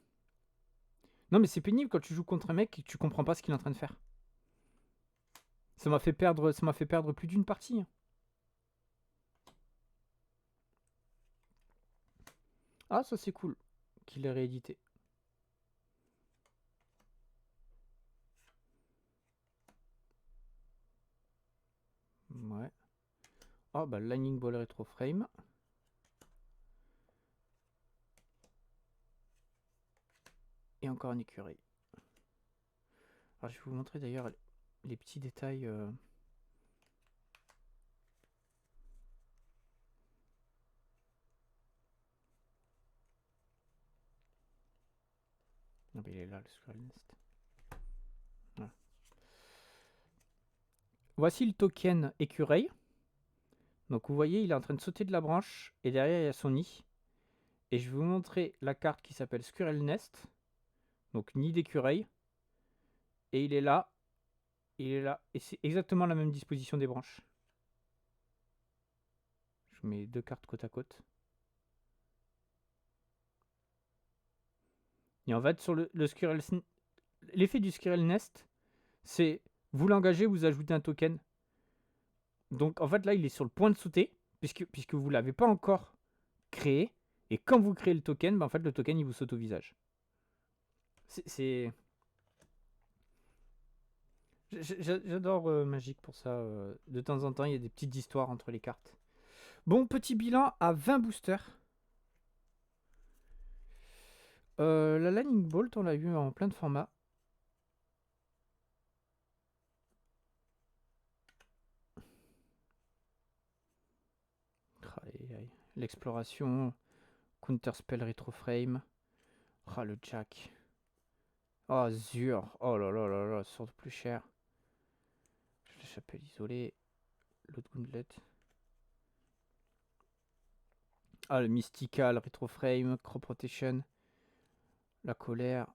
Non mais c'est pénible quand tu joues contre un mec et que tu comprends pas ce qu'il est en train de faire. Ça m'a fait perdre plus d'une partie. Ah ça c'est cool qu'il ait réédité. Ouais. Oh bah Lightning Ball Retro Frame. Et encore un écureuil. Alors je vais vous montrer d'ailleurs les petits détails. Non mais il est là le Squirrel Nest. Voilà. Voici le token écureuil. Donc vous voyez il est en train de sauter de la branche et derrière il y a son nid. Et je vais vous montrer la carte qui s'appelle Squirrel Nest. Donc nid d'écureuil. Et il est là. Il est là. Et c'est exactement la même disposition des branches. Je mets deux cartes côte à côte. Et en fait, sur le Squirrel... L'effet du Squirrel Nest, c'est vous l'engagez, vous ajoutez un token. Donc en fait là, il est sur le point de sauter, puisque vous ne l'avez pas encore créé. Et quand vous créez le token, bah, en fait le token il vous saute au visage. C'est... J'adore Magic pour ça. De temps en temps, il y a des petites histoires entre les cartes. Bon, petit bilan à 20 boosters. La Lightning Bolt, on l'a eu en plein de formats. L'exploration, Counterspell Retroframe. Ah, le Jack. Oh, Zur. Oh là là là là, sort plus cher. La chapelle isolée. L'autre Gauntlet. Ah, le Mystical Retroframe, Crop Protection. La colère.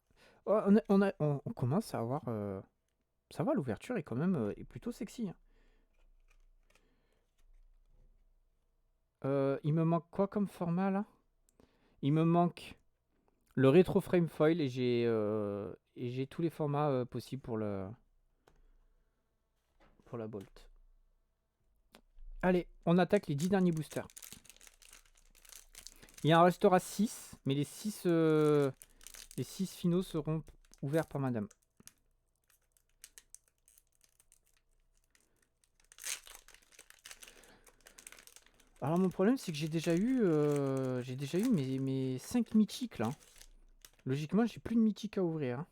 Oh, on commence à avoir. Ça va, l'ouverture est quand même est plutôt sexy. Il me manque quoi comme format là? Il me manque le Retro Frame Foil et j'ai tous les formats possibles pour la Bolt. Allez, on attaque les 10 derniers boosters. Il en restera 6, mais les 6 finaux seront ouverts par madame. Alors mon problème c'est que j'ai déjà eu mes 5 mythiques là. Logiquement j'ai plus de mythiques à ouvrir.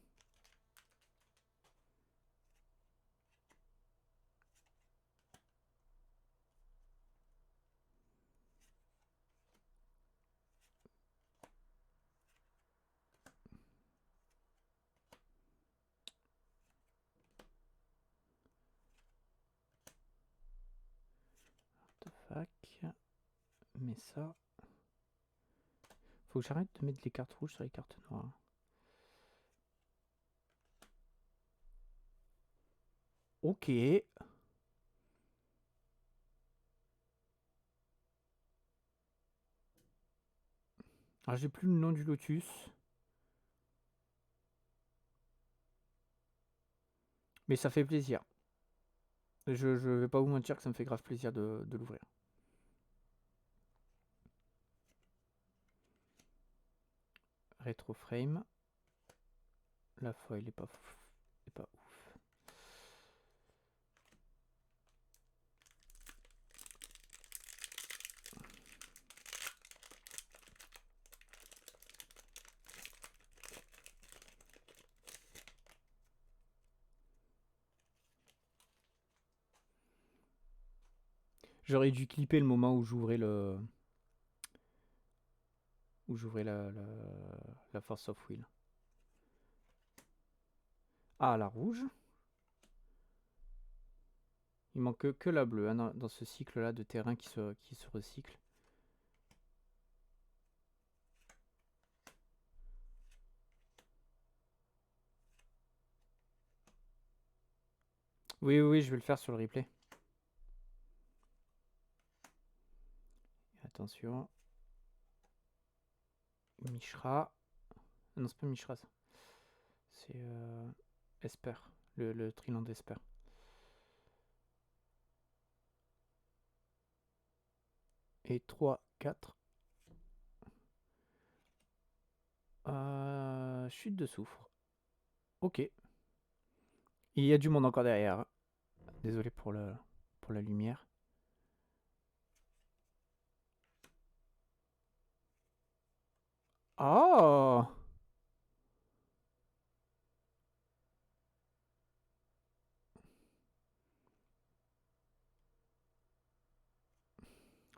Mais ça... Faut que j'arrête de mettre les cartes rouges sur les cartes noires. Ok. Alors j'ai plus le nom du lotus. Mais ça fait plaisir. Je vais pas vous mentir que ça me fait grave plaisir de l'ouvrir. Retro Frame. La foil est pas ouf. J'aurais dû clipper le moment où j'ouvrais le... la Force of Will. Ah, la rouge. Il manque que la bleue hein, dans ce cycle-là de terrain qui se recycle. Oui, oui, je vais le faire sur le replay. Attention. Mishra. Ah non, c'est pas Mishra ça. C'est Esper. Le Triland d'Esper. Et 3, 4. Chute de soufre. Ok. Il y a du monde encore derrière. Désolé pour la lumière. Oh!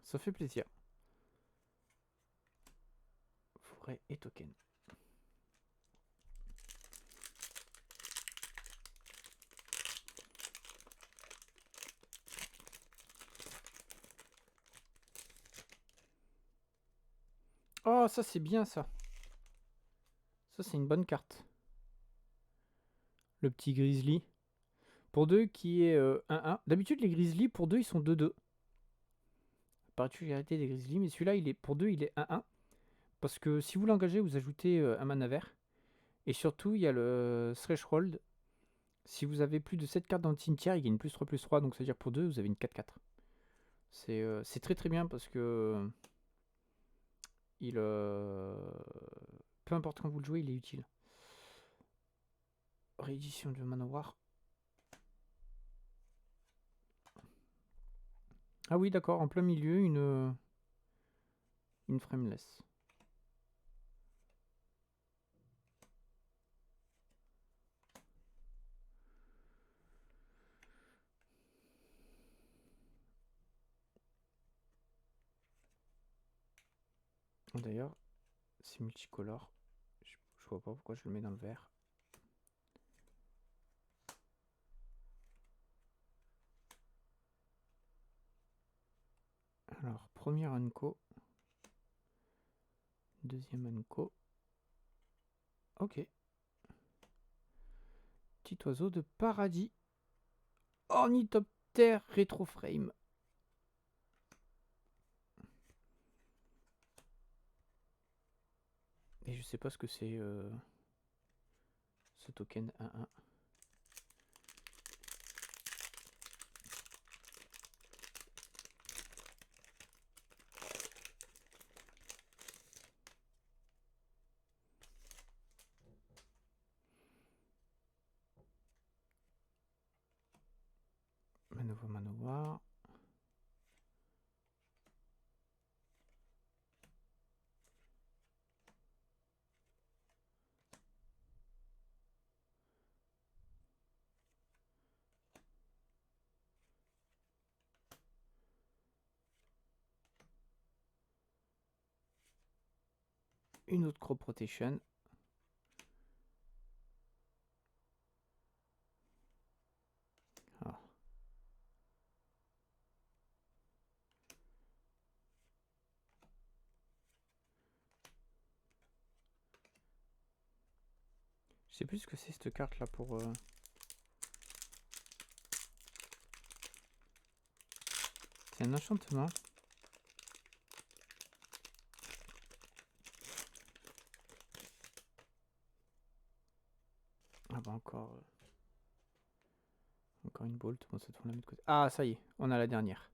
Ça fait plaisir. Forêt et token. Oh, ça c'est bien ça. Ça c'est une bonne carte. Le petit grizzly. Pour 2 qui est 1-1. D'habitude les grizzly pour 2 ils sont 2-2. Particularité des grizzly. Mais celui-là pour 2 il est 1-1. Parce que si vous l'engagez vous ajoutez un mana vert. Et surtout il y a le threshold. Si vous avez plus de 7 cartes dans le cimetière il gagne +3/+3. Donc ça veut dire pour 2 vous avez une 4-4. C'est très très bien parce que peu importe quand vous le jouez, il est utile. Réédition de Manowar. Ah oui, d'accord, en plein milieu, une frameless. D'ailleurs, c'est multicolore. Je vois pas pourquoi je le mets dans le vert. Alors, premier Anko. Deuxième Anko. Ok. Petit oiseau de paradis. Ornithoptère rétroframe. Et je sais pas ce que c'est ce token 1-1. Manowar. Une autre crop protection. Ah. Je sais plus ce que c'est cette carte là pour... C'est un enchantement. Ah bah encore une bolt. Bon, cette fois on la met de côté. Ah ça y est, on a la dernière.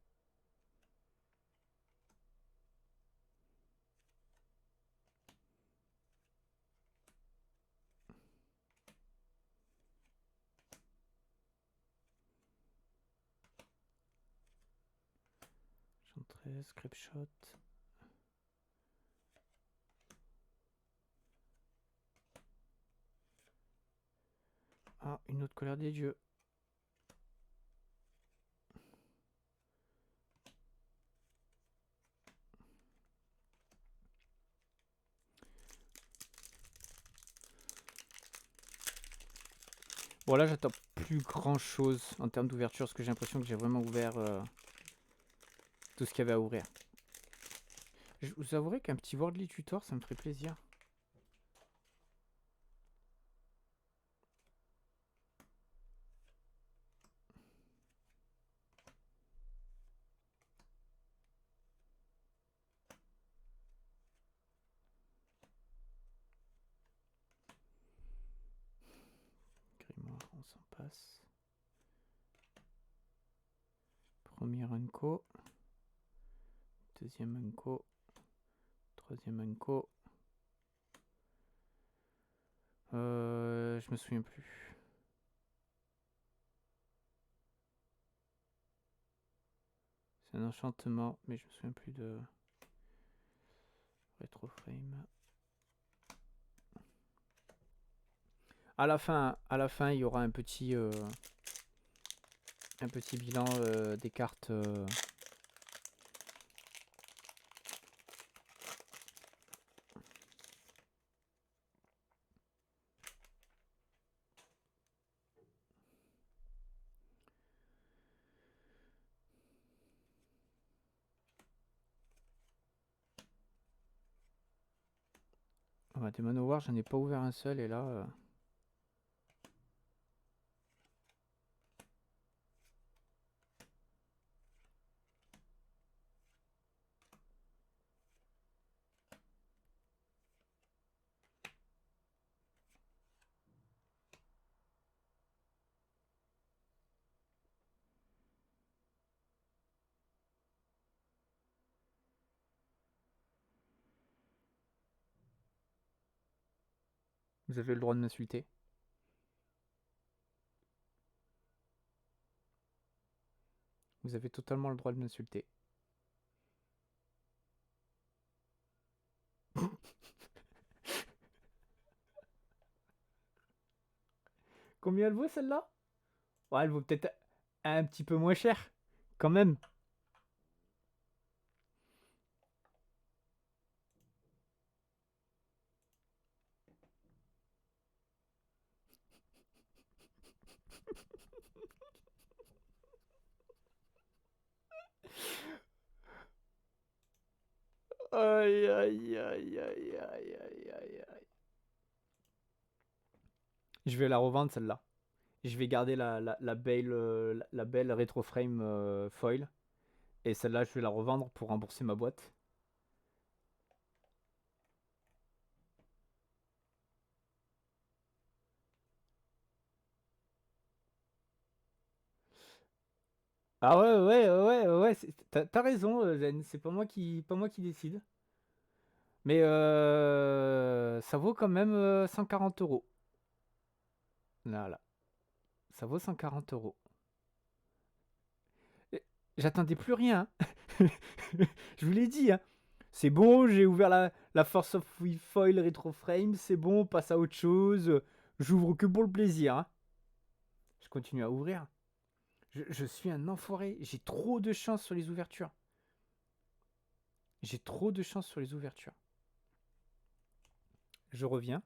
Enchantress, Grapeshot. Ah, une autre colère des dieux. Bon là j'attends plus grand chose en termes d'ouverture parce que j'ai l'impression que j'ai vraiment ouvert tout ce qu'il y avait à ouvrir. Je vous avouerai qu'un petit Worldly Tutor ça me ferait plaisir. s'en passe. Premier Unco. Deuxième Unco. Troisième Unco. Je me souviens plus. C'est un enchantement, mais je me souviens plus de Retroframe. À la fin, il y aura un petit bilan des cartes. Des Manowar, j'en ai pas ouvert un seul et là. Vous avez le droit de m'insulter. Vous avez totalement le droit de m'insulter. Combien elle vaut celle-là? Ouais, elle vaut peut-être un petit peu moins cher. Quand même. Aïe, aïe, aïe, aïe, aïe, aïe, aïe, aïe. Je vais la revendre celle-là. Je vais garder la belle Retroframe foil. Et celle-là, je vais la revendre pour rembourser ma boîte. Ah ouais. T'as raison, Zen. C'est pas moi qui décide. Mais ça vaut quand même 140 €. Voilà. Ça vaut 140 €. J'attendais plus rien. Je vous l'ai dit. Hein. C'est bon, j'ai ouvert la Force of Foil Retroframe. C'est bon, on passe à autre chose. J'ouvre que pour le plaisir. Hein. Je continue à ouvrir. Je suis un enfoiré. J'ai trop de chance sur les ouvertures. J'ai trop de chance sur les ouvertures. Je reviens.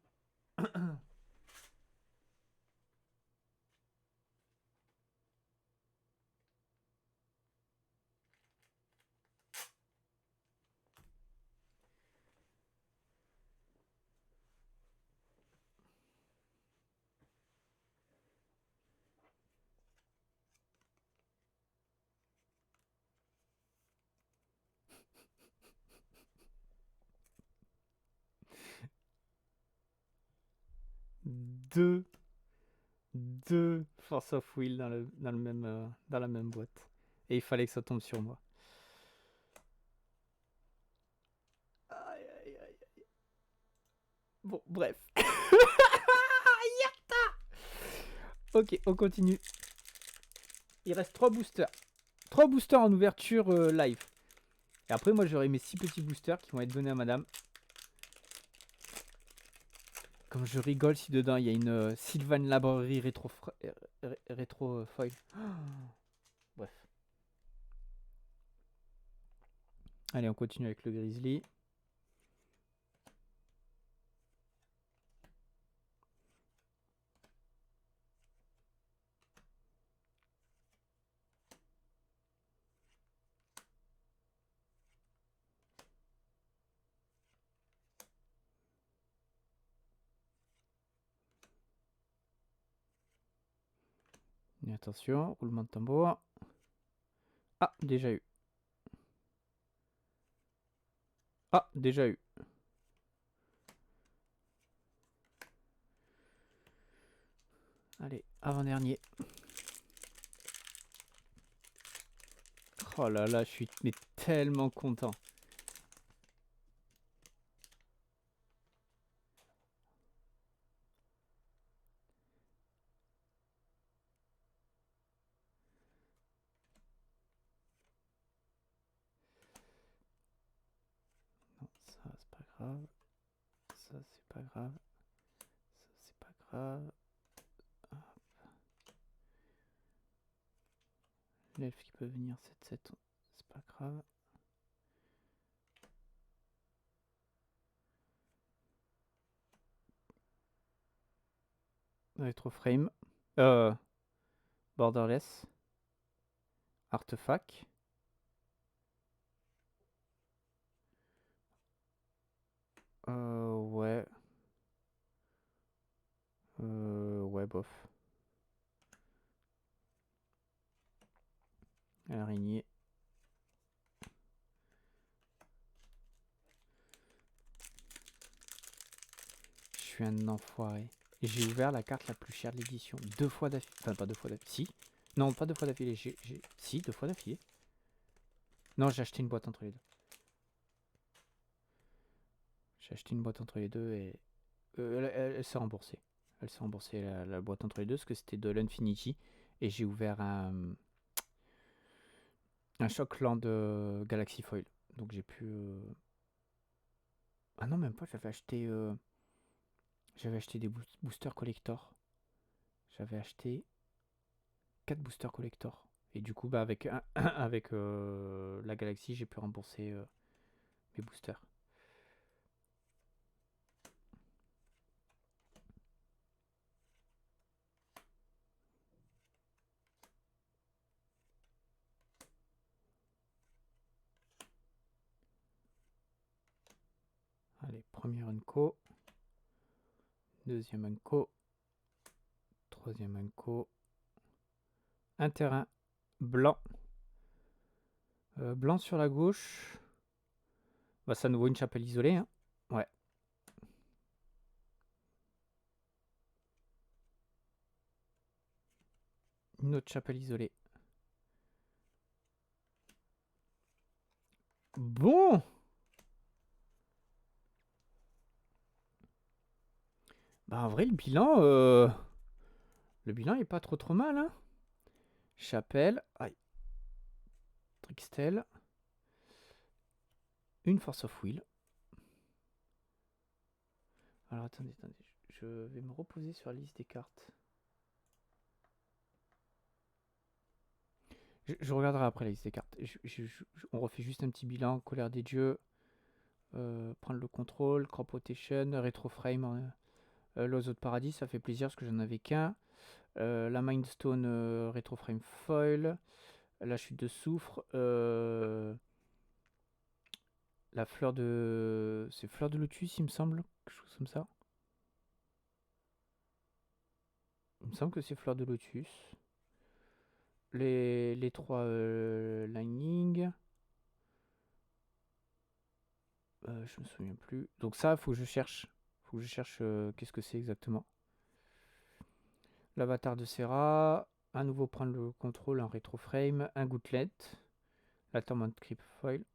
Deux Force of Will dans la même boîte. Et il fallait que ça tombe sur moi. Aïe, aïe, aïe, aïe. Bon, bref. Ok, on continue. Il reste 3 boosters. 3 boosters en ouverture live. Et après, moi, j'aurai mes 6 petits boosters qui vont être donnés à madame. Comme je rigole si dedans, il y a une Sylvan Library rétro foil. Bref. Allez, on continue avec le Grizzly. Et attention, roulement de tambour. Ah, déjà eu. Ah, déjà eu. Allez, Avant-dernier. Oh là là, je suis mais tellement content. Non, ça c'est pas grave. Ça c'est pas grave. Ça c'est pas grave. L'elfe qui peut venir 7-7, c'est pas grave. Retroframe. Borderless. Artefact. Ouais. Ouais, bof. Araignée. Je suis un enfoiré. J'ai ouvert la carte la plus chère de l'édition. 2 fois d'affilée. Enfin, pas 2 fois d'affilée. Si. Non, pas 2 fois d'affilée. Si, 2 fois d'affilée. Non, j'ai acheté une boîte entre les deux. J'ai acheté une boîte entre les deux et... elle s'est remboursée. Elle s'est remboursée la boîte entre les deux parce que c'était de l'Infinity. Et j'ai ouvert un Shockland Galaxy Foil. Donc j'ai pu... Ah non, même pas. J'avais acheté des boosters collector. J'avais acheté 4 boosters collector. Et du coup, bah, avec, avec la Galaxy, j'ai pu rembourser mes boosters. Allez, premier unco. Deuxième unco. Troisième unco. Un terrain blanc. Blanc sur la gauche. Bah, ça nous vaut une chapelle isolée. Hein. Ouais. Une autre chapelle isolée. Bon. Bah, en vrai, le bilan est pas trop mal. Hein. Chapelle. Aïe. Trixtel. Une Force of Will. Alors attendez. Je vais me reposer sur la liste des cartes. Je regarderai après la liste des cartes. On refait juste un petit bilan. Colère des dieux. Prendre le contrôle. Crop Rotation. Retroframe. L'oiseau de paradis, ça fait plaisir parce que j'en avais qu'un. La Mindstone Retroframe Foil. La chute de soufre. La fleur de... C'est fleur de lotus, il me semble. Quelque chose comme ça. Il me semble que c'est fleur de lotus. Les 3 lightning. Je me souviens plus. Donc ça, faut que je cherche. Faut que je cherche qu'est-ce que c'est exactement. L'avatar de Serra. À nouveau prendre le contrôle en rétroframe. Un gouttelette. La Torment Crypt Foil.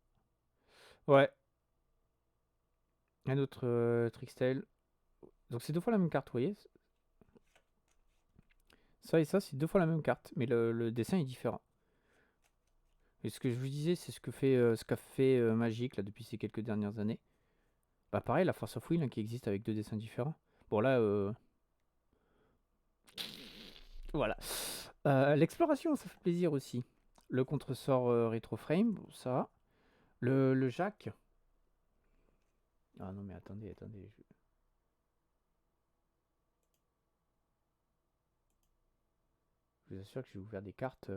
Ouais. Un autre Trixtail. Donc c'est 2 fois la même carte, vous voyez. Ça et ça, c'est 2 fois la même carte. Mais le dessin est différent. Et ce que je vous disais, c'est ce qu'a fait Magic là, depuis ces quelques dernières années. Bah pareil, la Force of Will hein, qui existe avec 2 dessins différents. Bon là, voilà. L'exploration, ça fait plaisir aussi. Le contresort rétroframe, bon, ça. Le Jack. Ah non mais attendez. Je vous assure que j'ai ouvert des cartes.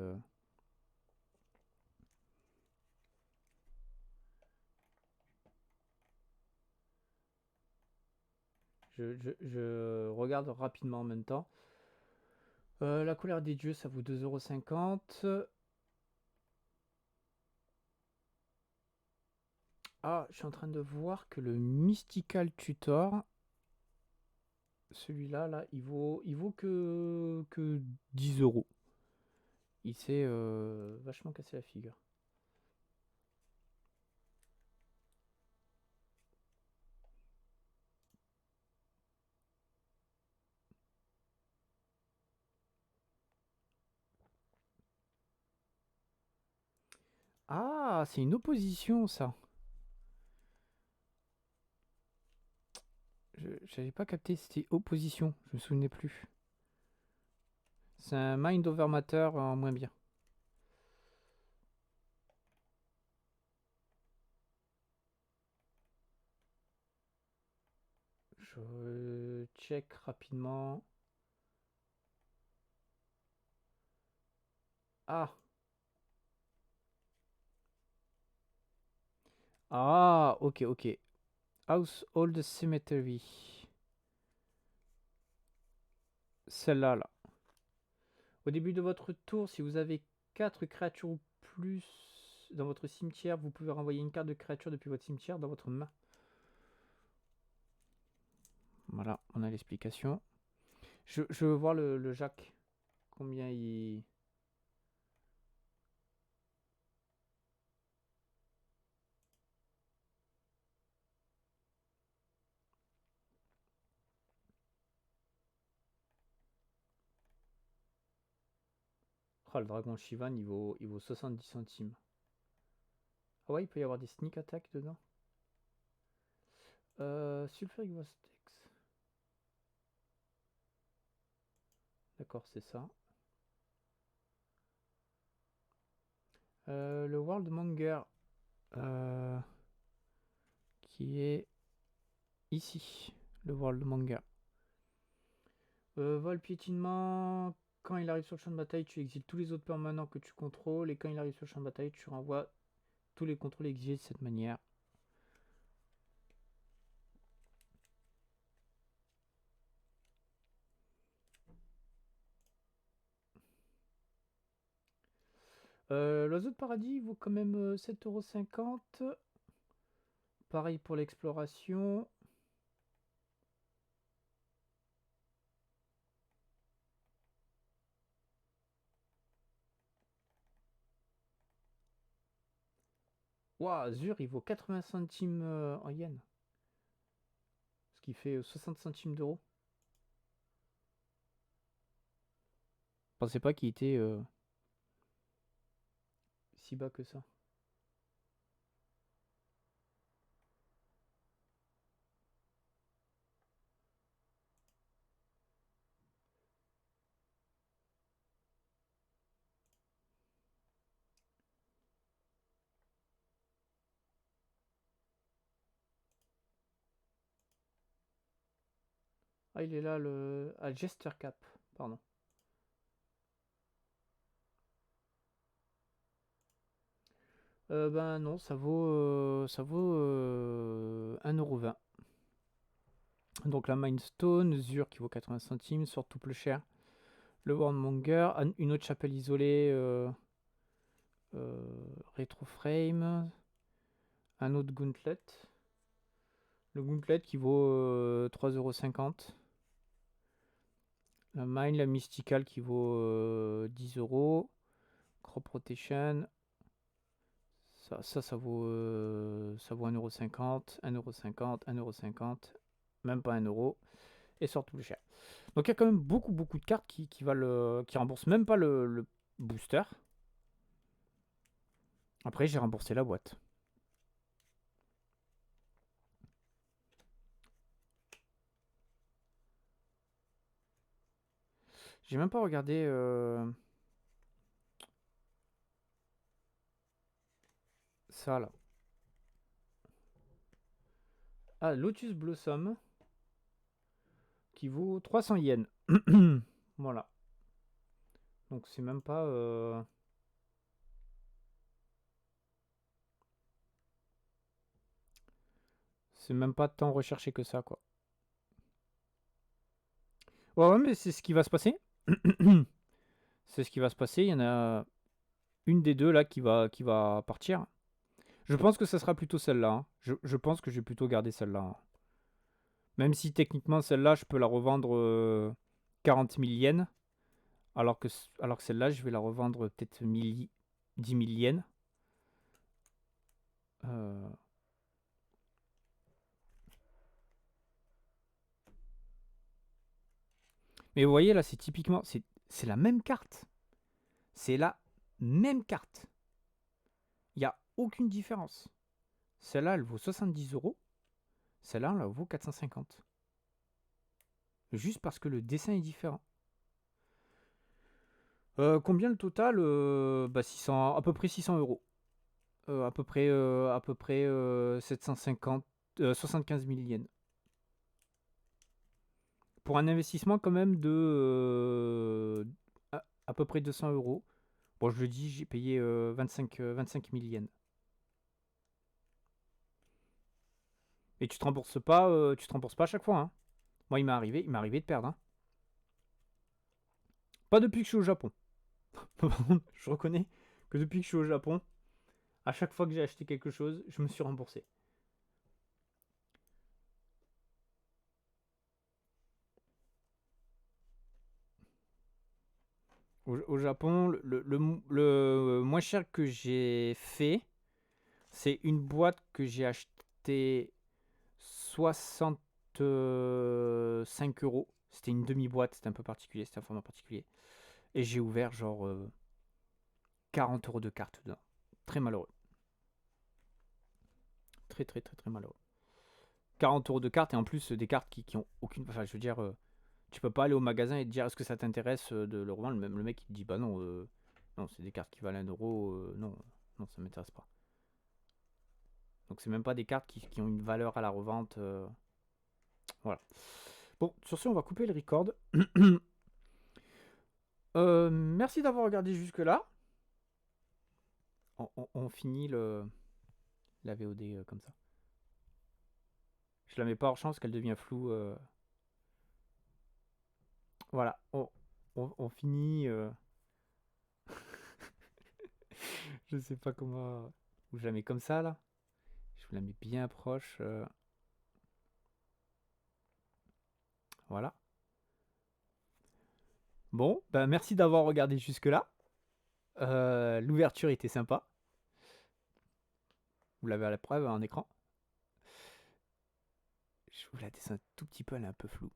Je regarde rapidement en même temps. La colère des dieux, ça vaut 2,50 €. Ah, je suis en train de voir que le Mystical Tutor Celui-là, là, il vaut que 10 euros. Il s'est vachement cassé la figure. Ah, c'est une opposition, ça. J'avais pas capté, c'était opposition. Je me souvenais plus. C'est un Mind Over Matter en moins bien. Je check rapidement. Ah. Ah, ok, ok. Household Cemetery. Celle-là, là. Au début de votre tour, si vous avez 4 créatures ou plus dans votre cimetière, vous pouvez renvoyer une carte de créature depuis votre cimetière dans votre main. Voilà, on a l'explication. Je veux voir le Jacques. Combien il... Oh, le dragon Shivan, il vaut 70 centimes. Ah ouais, il peut y avoir des sneak attack dedans. Sulfuric Vortex. D'accord, c'est ça. Le World Monger. Qui est ici. Le World Monger. Vol piétinement. Quand il arrive sur le champ de bataille, tu exiles tous les autres permanents que tu contrôles. Et quand il arrive sur le champ de bataille, tu renvoies tous les contrôles exilés de cette manière. L'oiseau de paradis vaut quand même 7,50 €. Pareil pour l'exploration. Ouah, Azur, il vaut 80 centimes en yens. Ce qui fait 60 centimes d'euros. Je pensais pas qu'il était si bas que ça. Ah, il est là, le... Ah, Jester Cap, pardon. Ben non, ça vaut 1,20 €. Donc la Mindstone, Zur qui vaut 80 centimes, surtout plus cher. Le Warmonger, une autre chapelle isolée, Retroframe, un autre Gauntlet. Le Gauntlet qui vaut 3,50 €. La Mine, la Mystical qui vaut 10 €. Crop Protection. Ça vaut 1,50 €, 1,50 €, 1,50 €, même pas 1 €, et surtout plus cher. Donc il y a quand même beaucoup de cartes qui remboursent même pas le booster. Après j'ai remboursé la boîte. J'ai même pas regardé ça là. Ah, Lotus Blossom qui vaut 300 yens. Voilà. Donc c'est même pas c'est même pas tant recherché que ça quoi. Ouais, mais c'est ce qui va se passer. C'est ce qui va se passer. Il y en a une des deux là qui va partir. Je pense que ça sera plutôt celle-là, hein. Je pense que je vais plutôt garder celle-là, hein. Même si techniquement celle-là, je peux la revendre 40 000 yens, alors que celle-là, je vais la revendre peut-être 10 000 yens. Mais vous voyez là, c'est typiquement, c'est la même carte. C'est la même carte. Il n'y a aucune différence. Celle-là, elle vaut 70 €. Celle-là, elle vaut 450. Juste parce que le dessin est différent. Combien le total 600, à peu près 600 €. À peu près 750, 75 000 yens. Pour un investissement quand même de à peu près 200 €. Bon, je le dis, j'ai payé 25 000 yens. Et tu te rembourses pas à chaque fois. Hein. Moi, il m'est arrivé de perdre. Hein. Pas depuis que je suis au Japon. Je reconnais que depuis que je suis au Japon, à chaque fois que j'ai acheté quelque chose, je me suis remboursé. Au Japon, le moins cher que j'ai fait, c'est une boîte que j'ai acheté 65 €. C'était une demi-boîte, c'était un peu particulier, c'était un format particulier. Et j'ai ouvert genre 40 € de cartes dedans. Très malheureux. Très très très très malheureux. 40 € de cartes et en plus des cartes qui ont aucune... Enfin je veux dire, tu peux pas aller au magasin et te dire est-ce que ça t'intéresse de le revendre. Même le mec il te dit bah non, non c'est des cartes qui valent 1 €, non, non ça m'intéresse pas. Donc c'est même pas des cartes qui ont une valeur à la revente. Voilà. Bon, sur ce on va couper le record. Merci d'avoir regardé jusque là. On finit la VOD comme ça. Je la mets pas hors champ parce qu'elle devient floue. Voilà, on finit. Je sais pas comment. Ou je la mets comme ça là. Je vous la mets bien proche. Voilà. Bon, ben merci d'avoir regardé jusque-là. L'ouverture était sympa. Vous l'avez à la preuve en écran. Je vous la descends un tout petit peu, elle est un peu floue.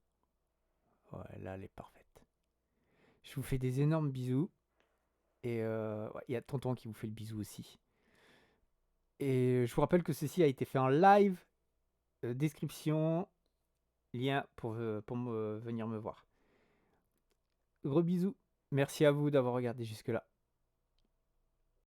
Ouais, là, elle est parfaite. Je vous fais des énormes bisous. Et il y a Tonton qui vous fait le bisou aussi. Et je vous rappelle que ceci a été fait en live. Description, lien pour venir me voir. Gros bisous. Merci à vous d'avoir regardé jusque-là.